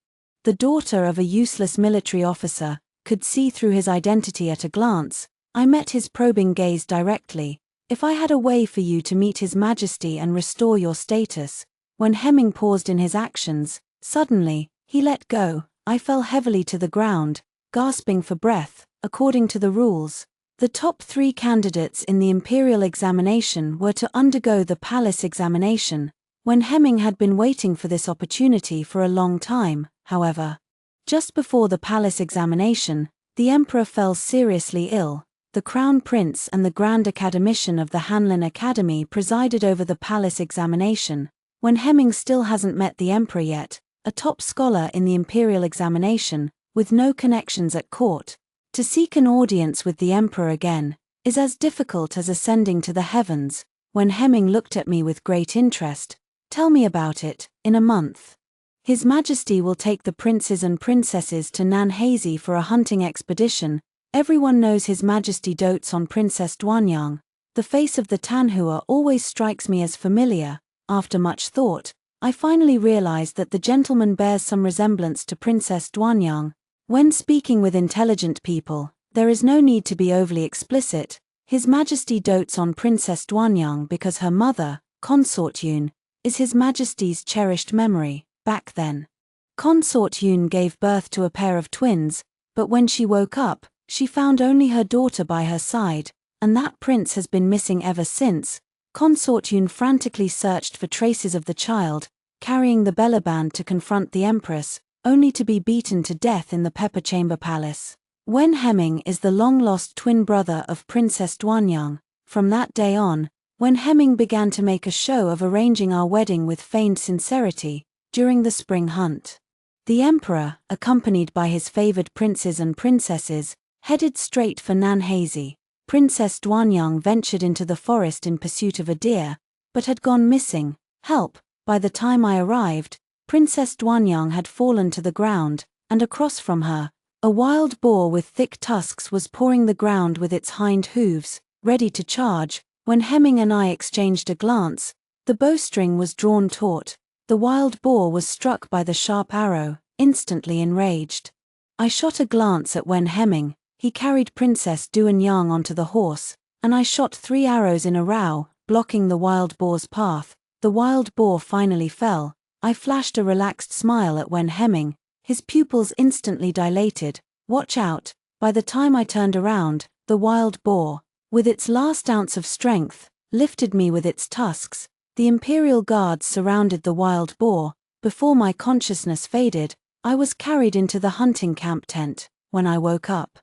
the daughter of a useless military officer, could see through his identity at a glance. I met his probing gaze directly. If I had a way for you to meet His Majesty and restore your status. When Hemming paused in his actions, suddenly, he let go. I fell heavily to the ground, gasping for breath. According to the rules, the top 3 candidates in the imperial examination were to undergo the palace examination. When Hemming had been waiting for this opportunity for a long time, however. Just before the palace examination, the emperor fell seriously ill. The Crown Prince and the Grand Academician of the Hanlin Academy presided over the palace examination. When Hemming still hasn't met the emperor yet, a top scholar in the imperial examination, with no connections at court, to seek an audience with the emperor again, is as difficult as ascending to the heavens. When Hemming looked at me with great interest, tell me about it. In a month, His Majesty will take the princes and princesses to Nanhazi for a hunting expedition. Everyone knows His Majesty dotes on Princess Duanyang. The face of the Tanhua always strikes me as familiar. After much thought, I finally realized that the gentleman bears some resemblance to Princess Duanyang. When speaking with intelligent people, there is no need to be overly explicit. His Majesty dotes on Princess Duanyang because her mother, Consort Yun, is His Majesty's cherished memory. Back then, Consort Yun gave birth to a pair of twins, but when she woke up, she found only her daughter by her side, and that prince has been missing ever since. Consort Yun frantically searched for traces of the child, carrying the bellaband to confront the empress, only to be beaten to death in the Pepper Chamber Palace. Wen Hemming is the long-lost twin brother of Princess Duanyang. From that day on, Wen Hemming began to make a show of arranging our wedding with feigned sincerity. During the spring hunt, the emperor, accompanied by his favored princes and princesses, headed straight for Nanhazi. Princess Duanyang ventured into the forest in pursuit of a deer, but had gone missing. Help! By the time I arrived, Princess Duanyang had fallen to the ground, and across from her, a wild boar with thick tusks was pawing the ground with its hind hooves, ready to charge. When Hemming and I exchanged a glance, the bowstring was drawn taut. The wild boar was struck by the sharp arrow, instantly enraged. I shot a glance at Wen Hemming. He carried Princess Duanyang onto the horse, and I shot 3 arrows in a row, blocking the wild boar's path. The wild boar finally fell. I flashed a relaxed smile at Wen Hemming. His pupils instantly dilated. Watch out! By the time I turned around, the wild boar, with its last ounce of strength, lifted me with its tusks. The Imperial Guards surrounded the wild boar. Before my consciousness faded, I was carried into the hunting camp tent. When I woke up,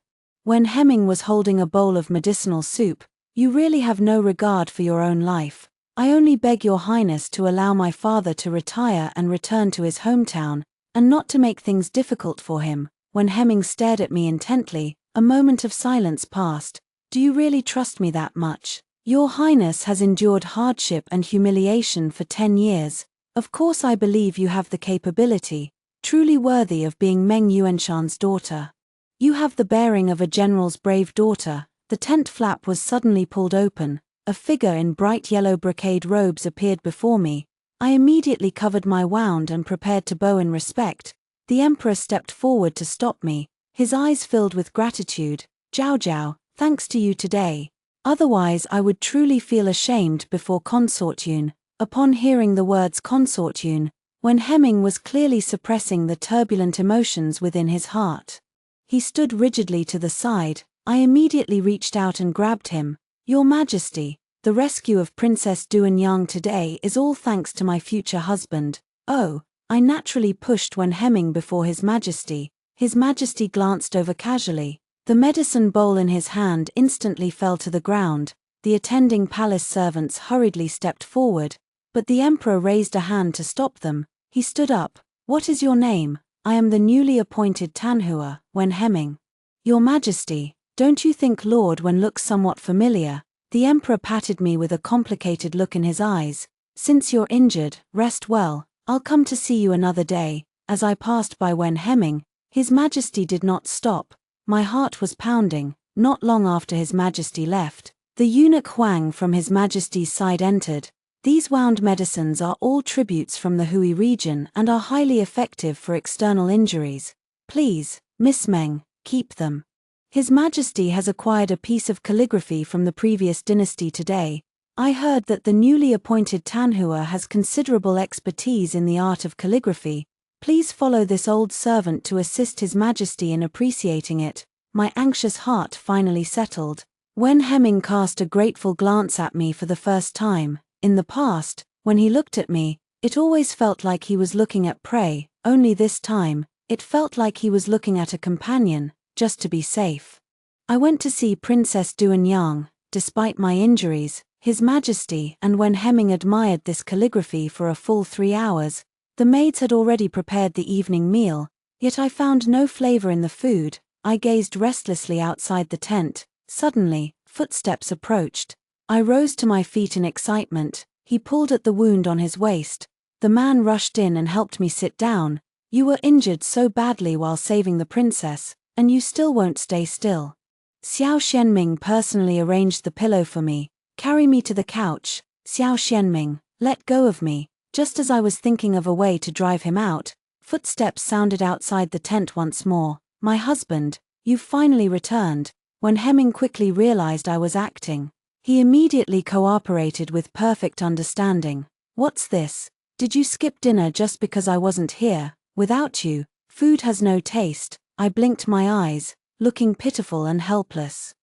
Wen Hemming was holding a bowl of medicinal soup. You really have no regard for your own life. I only beg your highness to allow my father to retire and return to his hometown, and not to make things difficult for him. When Hemming stared at me intently, a moment of silence passed. Do you really trust me that much? Your highness has endured hardship and humiliation for 10 years. Of course I believe you have the capability, truly worthy of being Meng Yuanshan's daughter. You have the bearing of a general's brave daughter. The tent flap was suddenly pulled open. A figure in bright yellow brocade robes appeared before me. I immediately covered my wound and prepared to bow in respect. The emperor stepped forward to stop me, his eyes filled with gratitude. Zhao Zhao, thanks to you today. Otherwise I would truly feel ashamed before Consort Yun. Upon hearing the words Consort Yun, Wen Hemming was clearly suppressing the turbulent emotions within his heart. He stood rigidly to the side. I immediately reached out and grabbed him. Your Majesty, the rescue of Princess Duanyang today is all thanks to my future husband. Oh, I naturally pushed Wen Hemming before His Majesty. His Majesty glanced over casually. The medicine bowl in his hand instantly fell to the ground. The attending palace servants hurriedly stepped forward, but the emperor raised a hand to stop them. He stood up. What is your name? I am the newly appointed Tanhua, Wen Hemming. Your Majesty, don't you think Lord Wen looks somewhat familiar? The emperor patted me with a complicated look in his eyes. Since you're injured, rest well. I'll come to see you another day. As I passed by Wen Hemming, His Majesty did not stop. My heart was pounding. Not long after His Majesty left, the eunuch Huang from His Majesty's side entered. These wound medicines are all tributes from the Hui region and are highly effective for external injuries. Please, Miss Meng, keep them. His Majesty has acquired a piece of calligraphy from the previous dynasty today. I heard that the newly appointed Tanhua has considerable expertise in the art of calligraphy. Please follow this old servant to assist His Majesty in appreciating it. My anxious heart finally settled. When Hemming cast a grateful glance at me for the first time, in the past, when he looked at me, it always felt like he was looking at prey. Only this time, it felt like he was looking at a companion, just to be safe. I went to see Princess Duanyang, despite my injuries, His Majesty, and when Hemming admired this calligraphy for a full 3 hours, the maids had already prepared the evening meal, yet I found no flavor in the food. I gazed restlessly outside the tent. Suddenly, footsteps approached. I rose to my feet in excitement. He pulled at the wound on his waist. The man rushed in and helped me sit down. You were injured so badly while saving the princess, and you still won't stay still. Xiao Xianming personally arranged the pillow for me. Carry me to the couch. Xiao Xianming, let go of me. Just as I was thinking of a way to drive him out, footsteps sounded outside the tent once more. My husband, you've finally returned. When Hemming quickly realized I was acting, he immediately cooperated with perfect understanding. What's this? Did you skip dinner just because I wasn't here? Without you, food has no taste. I blinked my eyes, looking pitiful and helpless.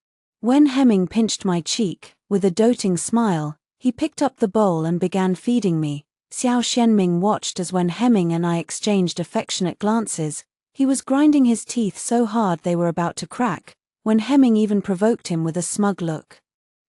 When Hemming pinched my cheek, with a doting smile, he picked up the bowl and began feeding me. Xiao Xianming watched as when Hemming and I exchanged affectionate glances. He was grinding his teeth so hard they were about to crack, when Hemming even provoked him with a smug look,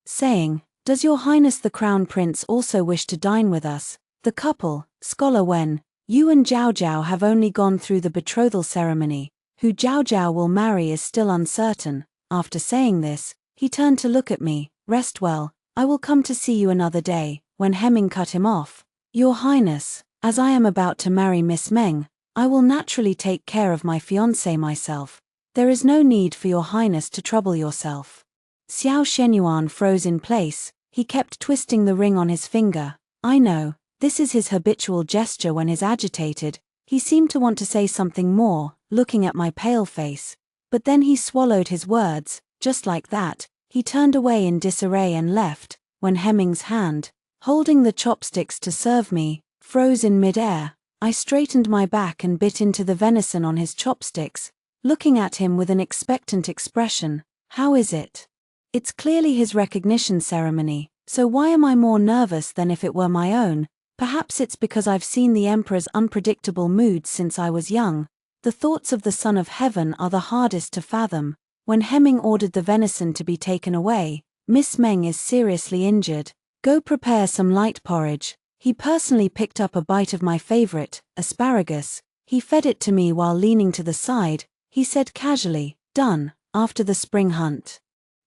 saying, "Does Your Highness the Crown Prince also wish to dine with us?" The couple, Scholar Wen, you and Zhao Zhao have only gone through the betrothal ceremony. Who Zhao Zhao will marry is still uncertain. After saying this, he turned to look at me. Rest well, I will come to see you another day. When Hemming cut him off, Your Highness, as I am about to marry Miss Meng, I will naturally take care of my fiancé myself. There is no need for Your Highness to trouble yourself. Xiao Shenyuan froze in place. He kept twisting the ring on his finger. I know, this is his habitual gesture when he's agitated. He seemed to want to say something more, looking at my pale face. But then he swallowed his words. Just like that, he turned away in disarray and left. When Hemming's hand, holding the chopsticks to serve me, froze in mid-air, I straightened my back and bit into the venison on his chopsticks, looking at him with an expectant expression. How is it? It's clearly his recognition ceremony, so why am I more nervous than if it were my own? Perhaps it's because I've seen the Emperor's unpredictable moods since I was young. The thoughts of the Son of Heaven are the hardest to fathom. When Hemming ordered the venison to be taken away, Miss Meng is seriously injured. Go prepare some light porridge. He personally picked up a bite of my favorite, asparagus. He fed it to me while leaning to the side. He said casually, "Done." After the spring hunt,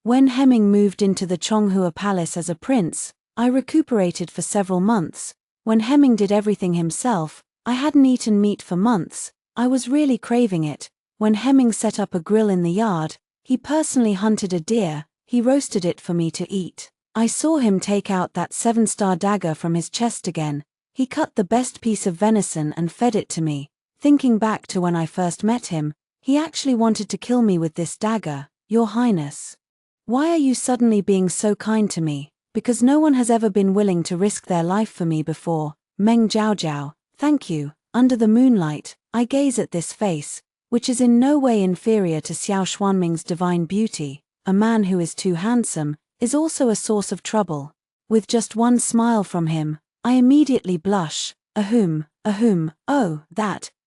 when Hemming moved into the Chonghua Palace as a prince, I recuperated for several months. When Hemming did everything himself, I hadn't eaten meat for months. I was really craving it. When Hemming set up a grill in the yard, he personally hunted a deer. He roasted it for me to eat. I saw him take out that 7-star dagger from his chest again. He cut the best piece of venison and fed it to me. Thinking back to when I first met him, he actually wanted to kill me with this dagger. Your Highness, why are you suddenly being so kind to me? Because no one has ever been willing to risk their life for me before. Meng Zhao Zhao, thank you. Under the moonlight, I gaze at this face, which is in no way inferior to Xiao Xuanming's divine beauty. A man who is too handsome is also a source of trouble. With just one smile from him, I immediately blush. Ahum, oh,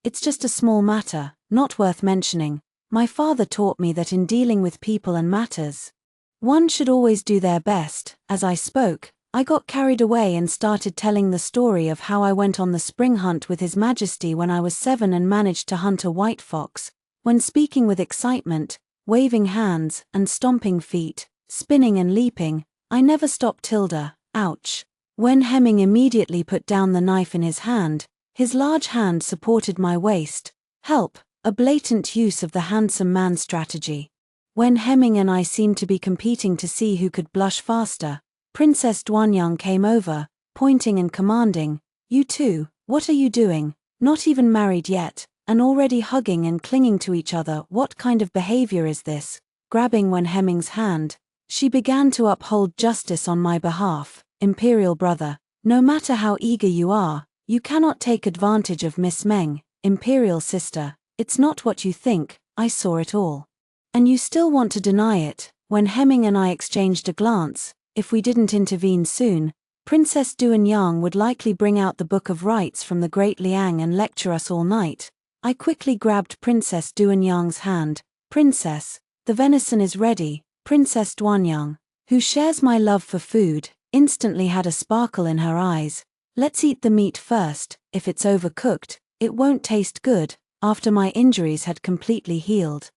it's just a small matter, not worth mentioning. My father taught me that in dealing with people and matters, one should always do their best. As I spoke, I got carried away and started telling the story of how I went on the spring hunt with His Majesty when I was 7 and managed to hunt a white fox. When speaking with excitement, waving hands and stomping feet, spinning and leaping, I never stopped tilde. Ouch. When Hemming immediately put down the knife in his hand, his large hand supported my waist. Help, a blatant use of the handsome man strategy. Wen Hemming and I seemed to be competing to see who could blush faster. Princess Duanyang came over, pointing and commanding, "You two, what are you doing? Not even married yet, and already hugging and clinging to each other. What kind of behavior is this?" Grabbing Wen Hemming's hand, she began to uphold justice on my behalf. "Imperial brother, no matter how eager you are, you cannot take advantage of Miss Meng. Imperial sister, it's not what you think, I saw it all. And you still want to deny it." When Hemming and I exchanged a glance, if we didn't intervene soon, Princess Duanyang would likely bring out the Book of Rites from the Great Liang and lecture us all night. I quickly grabbed Princess Duanyang's hand. "Princess, the venison is ready." Princess Duanyang, who shares my love for food, instantly had a sparkle in her eyes. "Let's eat the meat first. If it's overcooked, it won't taste good." After my injuries had completely healed,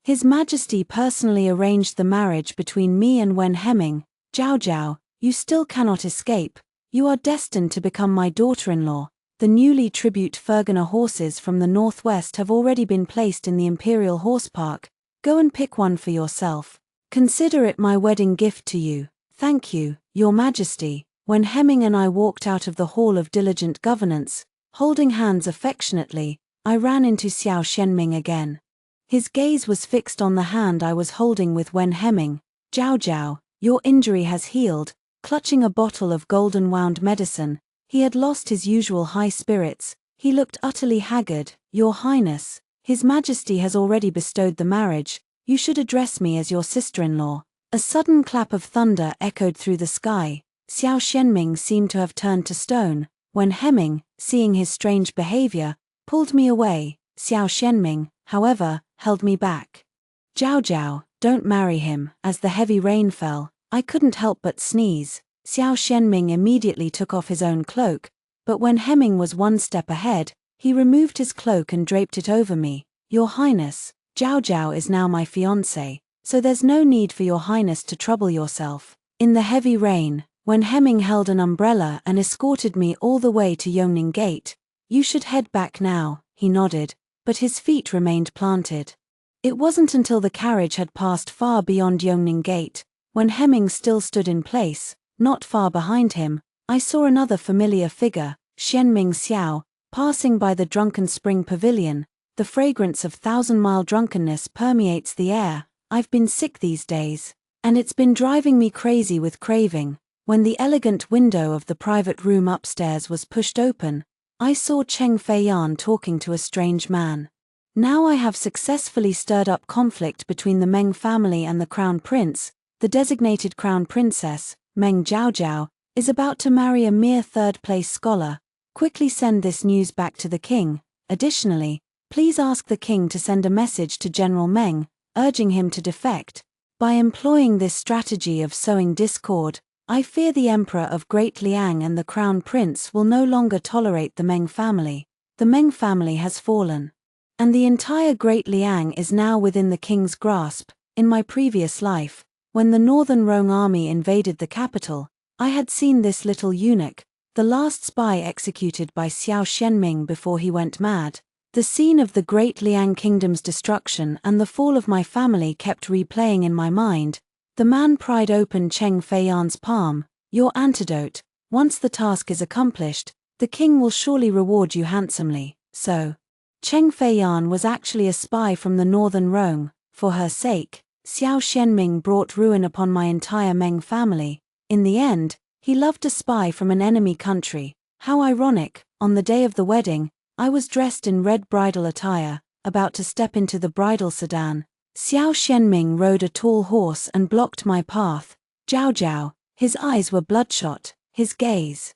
His Majesty personally arranged the marriage between me and Wen Hemming. "Zhao Zhao, you still cannot escape. You are destined to become my daughter-in-law. The newly tribute Fergana horses from the northwest have already been placed in the Imperial Horse Park. Go and pick one for yourself. Consider it my wedding gift to you." "Thank you, Your Majesty." When Hemming and I walked out of the Hall of Diligent Governance, holding hands affectionately, I ran into Xiao Shenming again. His gaze was fixed on the hand I was holding with Wen Hemming. "Zhao Zhao, your injury has healed." Clutching a bottle of golden wound medicine, he had lost his usual high spirits. He looked utterly haggard. "Your Highness, His Majesty has already bestowed the marriage. You should address me as your sister-in-law." A sudden clap of thunder echoed through the sky. Xiao Shenming seemed to have turned to stone. Wen Hemming, seeing his strange behavior, pulled me away. Xiao Shenming, however, held me back. "Zhao Zhao, don't marry him." As the heavy rain fell, I couldn't help but sneeze. Xiao Shenming immediately took off his own cloak, but when Hemming was one step ahead, he removed his cloak and draped it over me. "Your Highness, Zhao Zhao is now my fiancé, so there's no need for your Highness to trouble yourself." In the heavy rain, when Hemming held an umbrella and escorted me all the way to Yongning Gate. "You should head back now," he nodded, but his feet remained planted. It wasn't until the carriage had passed far beyond Yongning Gate, when Hemming still stood in place. Not far behind him, I saw another familiar figure, Xianming Xiao, passing by the Drunken Spring Pavilion. The fragrance of thousand-mile drunkenness permeates the air. I've been sick these days, and it's been driving me crazy with craving. When the elegant window of the private room upstairs was pushed open, I saw Cheng Feiyan talking to a strange man. Now I have successfully stirred up conflict between the Meng family and the Crown Prince. The designated Crown Princess, Meng Zhaojiao, is about to marry a mere third-place scholar. Quickly send this news back to the king. Additionally, please ask the king to send a message to General Meng, urging him to defect. By employing this strategy of sowing discord, I fear the Emperor of Great Liang and the Crown Prince will no longer tolerate the Meng family. The Meng family has fallen, and the entire Great Liang is now within the king's grasp. In my previous life, when the Northern Rong army invaded the capital, I had seen this little eunuch, the last spy executed by Xiao Shenming before he went mad. The scene of the Great Liang Kingdom's destruction and the fall of my family kept replaying in my mind. The man pried open Cheng Feiyan's palm. "Your antidote. Once the task is accomplished, the king will surely reward you handsomely." So, Cheng Feiyan was actually a spy from the Northern Rong. For her sake, Xiao Shenming brought ruin upon my entire Meng family. In the end, he loved a spy from an enemy country. How ironic. On the day of the wedding, I was dressed in red bridal attire, about to step into the bridal sedan. Xiao Shenming rode a tall horse and blocked my path. Zhao Zhao, his eyes were bloodshot, his gaze,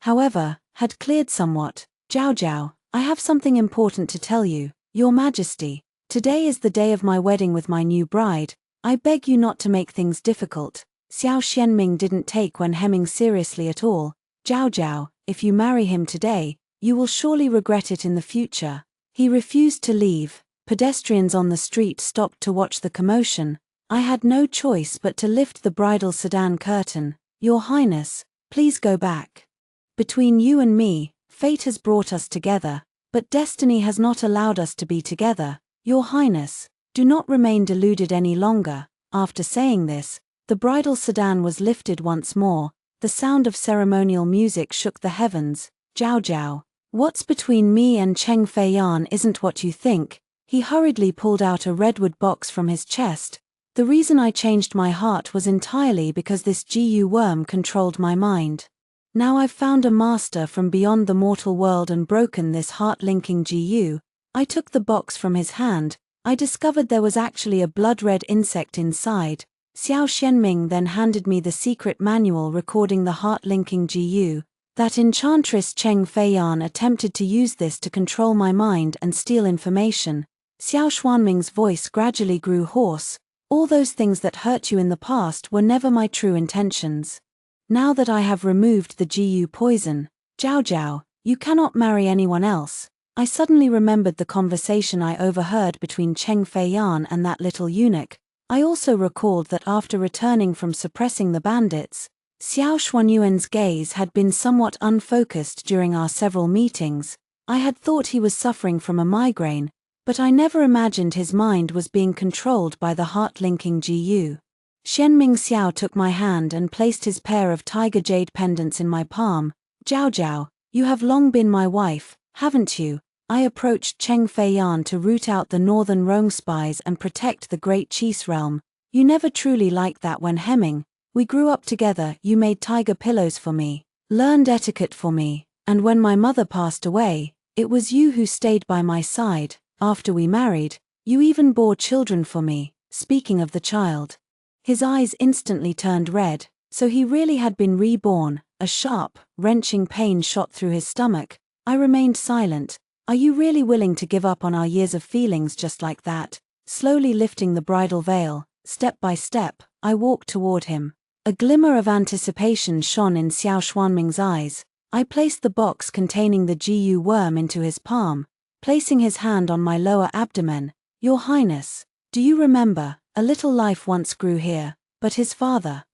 however, had cleared somewhat. "Zhao Zhao, I have something important to tell you, Your Majesty. Today is the day of my wedding with my new bride. I beg you not to make things difficult." Xiao Shenming didn't take Wen Hemming seriously at all. "Zhao Zhao, if you marry him today, you will surely regret it in the future." He refused to leave. Pedestrians on the street stopped to watch the commotion. I had no choice but to lift the bridal sedan curtain. "Your Highness, please go back. Between you and me, fate has brought us together, but destiny has not allowed us to be together. Your Highness, Do not remain deluded any longer." After saying this, the bridal sedan was lifted once more. The sound of ceremonial music shook the heavens. "Jiao Jiao, what's between me and Cheng Feiyan isn't what you think." He hurriedly pulled out a redwood box from his chest. "The reason I changed my heart was entirely because this Gu worm controlled my mind. Now I've found a master from beyond the mortal world and broken this heart-linking Gu." I took the box from his hand. I discovered there was actually a blood-red insect inside. Xiao Xianming then handed me the secret manual recording the heart-linking Gu. That enchantress Cheng Feiyan attempted to use this to control my mind and steal information. Xiao Xuanming's voice gradually grew hoarse. "All those things that hurt you in the past were never my true intentions. Now that I have removed the Gu poison, Jiao Jiao, you cannot marry anyone else." I suddenly remembered the conversation I overheard between Cheng Feiyan and that little eunuch. I also recalled that after returning from suppressing the bandits, Xiao Xuanyuan's gaze had been somewhat unfocused during our several meetings. I had thought he was suffering from a migraine, but I never imagined his mind was being controlled by the heart-linking Gu. Xianming Xiao took my hand and placed his pair of tiger jade pendants in my palm. "Jiao Jiao, you have long been my wife, haven't you?" I approached Cheng Feiyan to root out the northern Rong spies and protect the Great Cheese realm. "You never truly liked that when hemming. We grew up together, you made tiger pillows for me, learned etiquette for me, and when my mother passed away, it was you who stayed by my side. After we married, you even bore children for me." Speaking of the child, his eyes instantly turned red. So he really had been reborn. A sharp, wrenching pain shot through his stomach. I remained silent. "Are you really willing to give up on our years of feelings just like that?" Slowly lifting the bridal veil, step by step, I walked toward him. A glimmer of anticipation shone in Xiao Xuanming's eyes. I placed the box containing the Gu worm into his palm, placing his hand on my lower abdomen. "Your Highness, do you remember, a little life once grew here, but his father,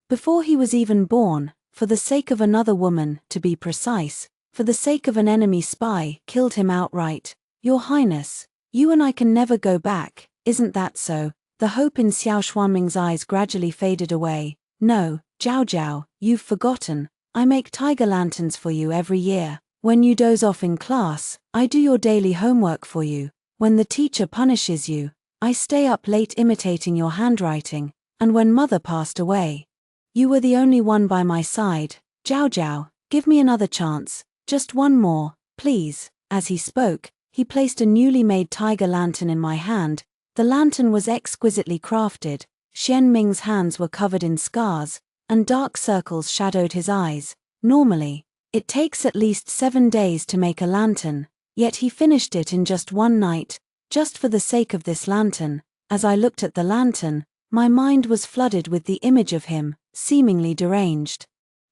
before he was even born, for the sake of another woman, to be precise, for the sake of an enemy spy, killed him outright. Your Highness, you and I can never go back, isn't that so?" The hope in Xiao Xuanming's eyes gradually faded away. "No, Jiao Jiao, you've forgotten. I make tiger lanterns for you every year. When you doze off in class, I do your daily homework for you. When the teacher punishes you, I stay up late imitating your handwriting. And when mother passed away, you were the only one by my side. Jiao Jiao, give me another chance. Just one more, please." As he spoke, he placed a newly made tiger lantern in my hand. The lantern was exquisitely crafted. Xianming's hands were covered in scars, and dark circles shadowed his eyes. Normally, it takes at least 7 days to make a lantern, yet he finished it in just one night, just for the sake of this lantern. As I looked at the lantern, my mind was flooded with the image of him, seemingly deranged,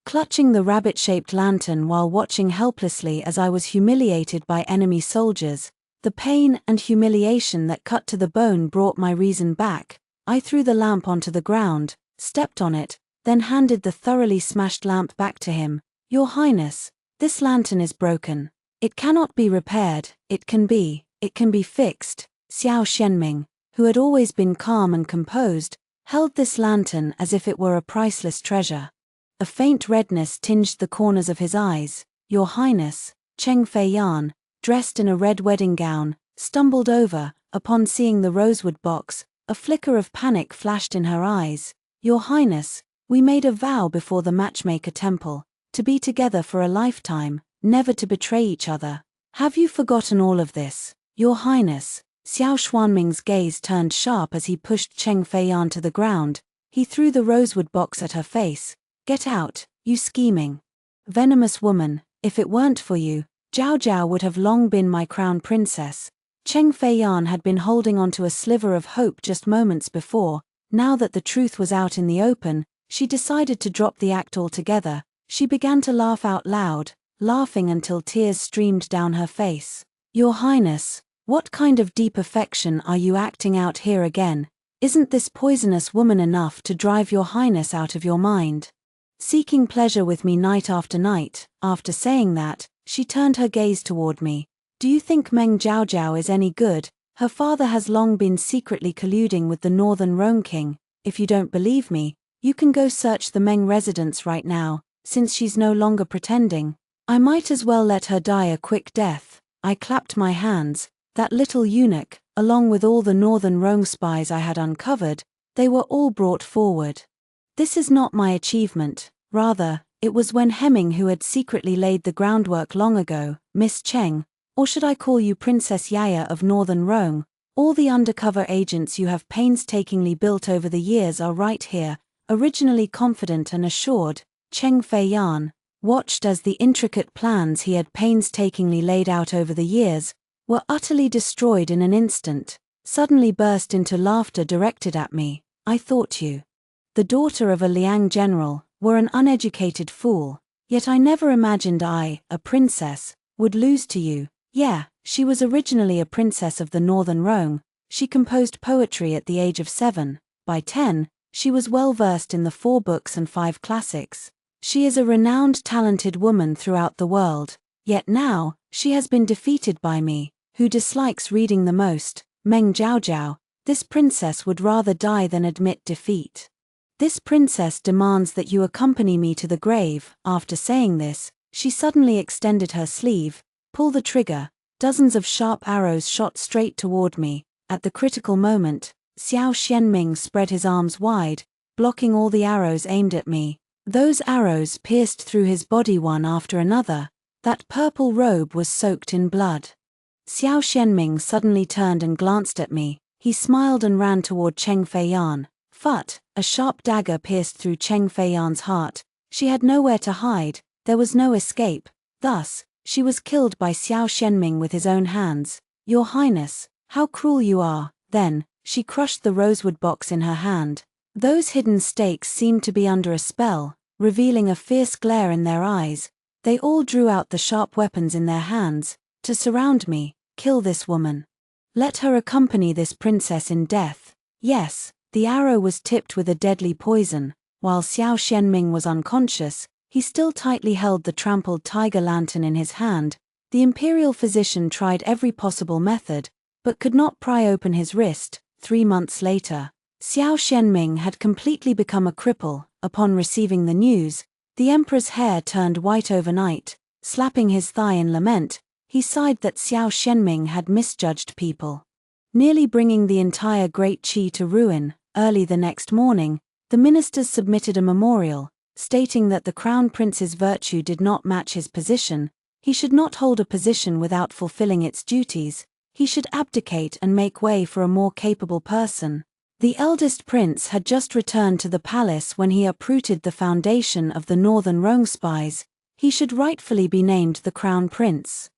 clutching the rabbit-shaped lantern while watching helplessly as I was humiliated by enemy soldiers. The pain and humiliation that cut to the bone brought my reason back. I threw the lamp onto the ground, stepped on it, then handed the thoroughly smashed lamp back to him. "Your Highness, this lantern is broken. It cannot be repaired. It can be fixed." Xiao Xianming, who had always been calm and composed, held this lantern as if it were a priceless treasure. A faint redness tinged the corners of his eyes. "Your Highness, Cheng Feiyan, dressed in a red wedding gown, stumbled over, upon seeing the rosewood box. A flicker of panic flashed in her eyes. "Your Highness, we made a vow before the matchmaker temple, to be together for a lifetime, never to betray each other. Have you forgotten all of this?" "Your Highness." Xiao Xuanming's gaze turned sharp as he pushed Cheng Feiyan to the ground. He threw the rosewood box at her face. "Get out, you scheming, venomous woman. If it weren't for you, Jiao Jiao would have long been my crown princess." Cheng Feiyan had been holding onto a sliver of hope just moments before. Now that the truth was out in the open, she decided to drop the act altogether. She began to laugh out loud, laughing until tears streamed down her face. "Your Highness, what kind of deep affection are you acting out here again? Isn't this poisonous woman enough to drive your Highness out of your mind? Seeking pleasure with me night after night." After saying that, she turned her gaze toward me. "Do you think Meng Jiao Jiao is any good?" Her father has long been secretly colluding with the Northern Rome King. If you don't believe me, you can go search the Meng residence right now, since she's no longer pretending. I might as well let her die a quick death. I clapped my hands. That little eunuch, along with all the Northern Rome spies I had uncovered, they were all brought forward. This is not my achievement, rather, it was Wen Hemming who had secretly laid the groundwork long ago. Miss Cheng, or should I call you Princess Yaya of Northern Rome, all the undercover agents you have painstakingly built over the years are right here. Originally confident and assured, Cheng Feiyan watched as the intricate plans he had painstakingly laid out over the years were utterly destroyed in an instant. Suddenly burst into laughter directed at me. I thought you, the daughter of a Liang general, were an uneducated fool, yet I never imagined I, a princess, would lose to you. Yeah, she was originally a princess of the Northern Rome. She composed poetry at the age of 7. By 10, she was well versed in the 4 books and 5 classics. She is a renowned talented woman throughout the world, yet now, she has been defeated by me, who dislikes reading the most. Meng Jiaojiao, this princess would rather die than admit defeat. This princess demands that you accompany me to the grave. After saying this, she suddenly extended her sleeve. Pull the trigger. Dozens of sharp arrows shot straight toward me. At the critical moment, Xiao Xianming spread his arms wide, blocking all the arrows aimed at me. Those arrows pierced through his body one after another. That purple robe was soaked in blood. Xiao Xianming suddenly turned and glanced at me. He smiled and ran toward Cheng Feiyan. Phut! A sharp dagger pierced through Cheng Feiyan's heart. She had nowhere to hide. There was no escape. Thus, she was killed by Xiao Xianming with his own hands. Your Highness, how cruel you are. Then, she crushed the rosewood box in her hand. Those hidden stakes seemed to be under a spell, revealing a fierce glare in their eyes. They all drew out the sharp weapons in their hands, to surround me. Kill this woman. Let her accompany this princess in death. Yes, the arrow was tipped with a deadly poison. While Xiao Xianming was unconscious, he still tightly held the trampled tiger lantern in his hand. The imperial physician tried every possible method, but could not pry open his wrist. 3 months later, Xiao Xianming had completely become a cripple. Upon receiving the news, the emperor's hair turned white overnight. Slapping his thigh in lament, he sighed that Xiao Xianming had misjudged people, nearly bringing the entire Great Qi to ruin. Early the next morning, the ministers submitted a memorial, stating that the crown prince's virtue did not match his position. He should not hold a position without fulfilling its duties. He should abdicate and make way for a more capable person. The eldest prince had just returned to the palace when he uprooted the foundation of the Northern Rome spies. He should rightfully be named the crown prince.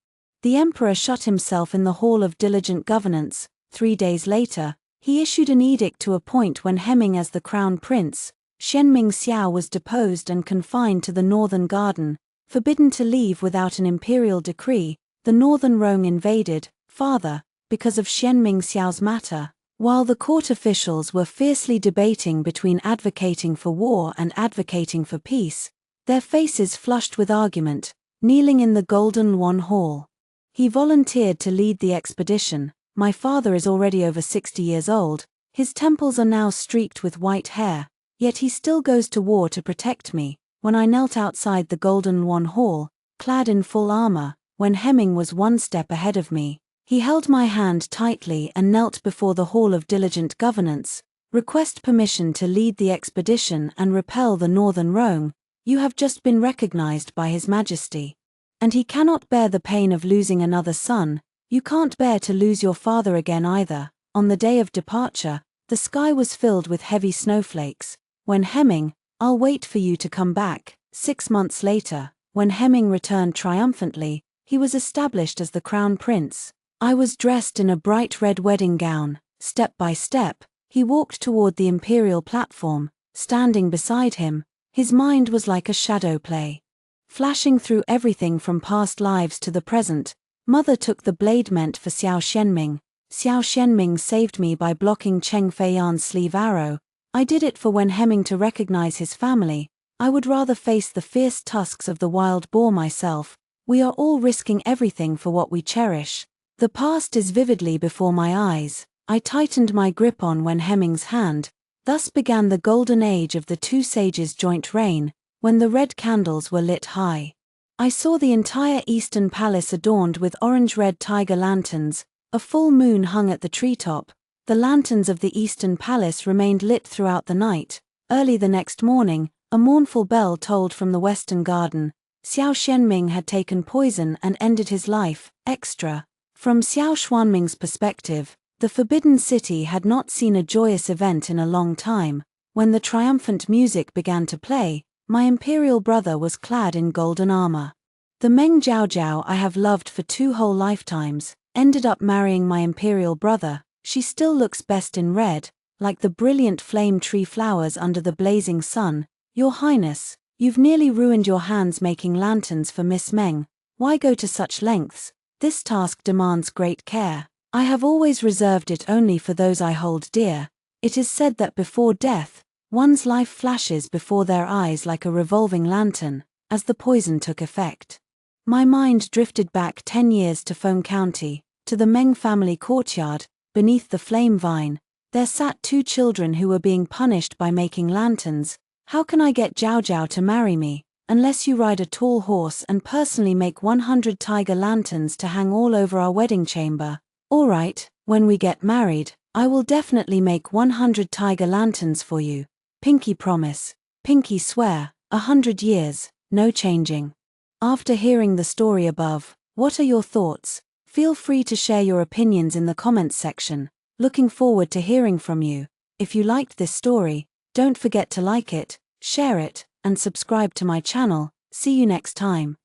The emperor shut himself in the hall of diligent governance. 3 days later, he issued an edict to appoint Wen Hemming as the crown prince. Xianming Xiao was deposed and confined to the northern garden, forbidden to leave without an imperial decree. The Northern Rome invaded, farther, because of Xianming Xiao's matter. While the court officials were fiercely debating between advocating for war and advocating for peace, their faces flushed with argument, kneeling in the Golden Luan Hall. He volunteered to lead the expedition. My father is already over 60 years old, his temples are now streaked with white hair, yet he still goes to war to protect me. When I knelt outside the Golden Luan Hall, clad in full armor, Wen Hemming was 1 step ahead of me. He held my hand tightly and knelt before the hall of diligent governance. Request permission to lead the expedition and repel the Northern Rome. You have just been recognized by His Majesty. And he cannot bear the pain of losing another son. You can't bear to lose your father again either. On the day of departure, the sky was filled with heavy snowflakes. Wen Hemming, I'll wait for you to come back. 6 months later, when Hemming returned triumphantly, he was established as the crown prince. I was dressed in a bright red wedding gown. Step by step, he walked toward the imperial platform. Standing beside him, his mind was like a shadow play, flashing through everything from past lives to the present. Mother took the blade meant for Xiao Xianming. Xiao Xianming saved me by blocking Cheng Feiyan's sleeve arrow. I did it for Wen Hemming to recognize his family. I would rather face the fierce tusks of the wild boar myself. We are all risking everything for what we cherish. The past is vividly before my eyes. I tightened my grip on Wen Hemming's hand. Thus began the golden age of the two sages' joint reign, when the red candles were lit high. I saw the entire eastern palace adorned with orange-red tiger lanterns. A full moon hung at the treetop. The lanterns of the eastern palace remained lit throughout the night. Early the next morning, a mournful bell tolled from the western garden. Xiao Xianming had taken poison and ended his life. Extra. From Xiao Xuanming's perspective, the Forbidden City had not seen a joyous event in a long time. When the triumphant music began to play, my imperial brother was clad in golden armor. The Meng Jiaojiao I have loved for 2 whole lifetimes ended up marrying my imperial brother. She still looks best in red, like the brilliant flame tree flowers under the blazing sun. Your Highness, you've nearly ruined your hands making lanterns for Miss Meng. Why go to such lengths? This task demands great care. I have always reserved it only for those I hold dear. It is said that before death, one's life flashes before their eyes like a revolving lantern. As the poison took effect, my mind drifted back 10 years to Feng County, to the Meng family courtyard. Beneath the flame vine, there sat 2 children who were being punished by making lanterns. How can I get Jiao Jiao to marry me, unless you ride a tall horse and personally make 100 tiger lanterns to hang all over our wedding chamber? Alright, when we get married, I will definitely make 100 tiger lanterns for you. Pinky promise. Pinky swear. 100 years, no changing. After hearing the story above, what are your thoughts? Feel free to share your opinions in the comments section. Looking forward to hearing from you. If you liked this story, don't forget to like it, share it, and subscribe to my channel. See you next time.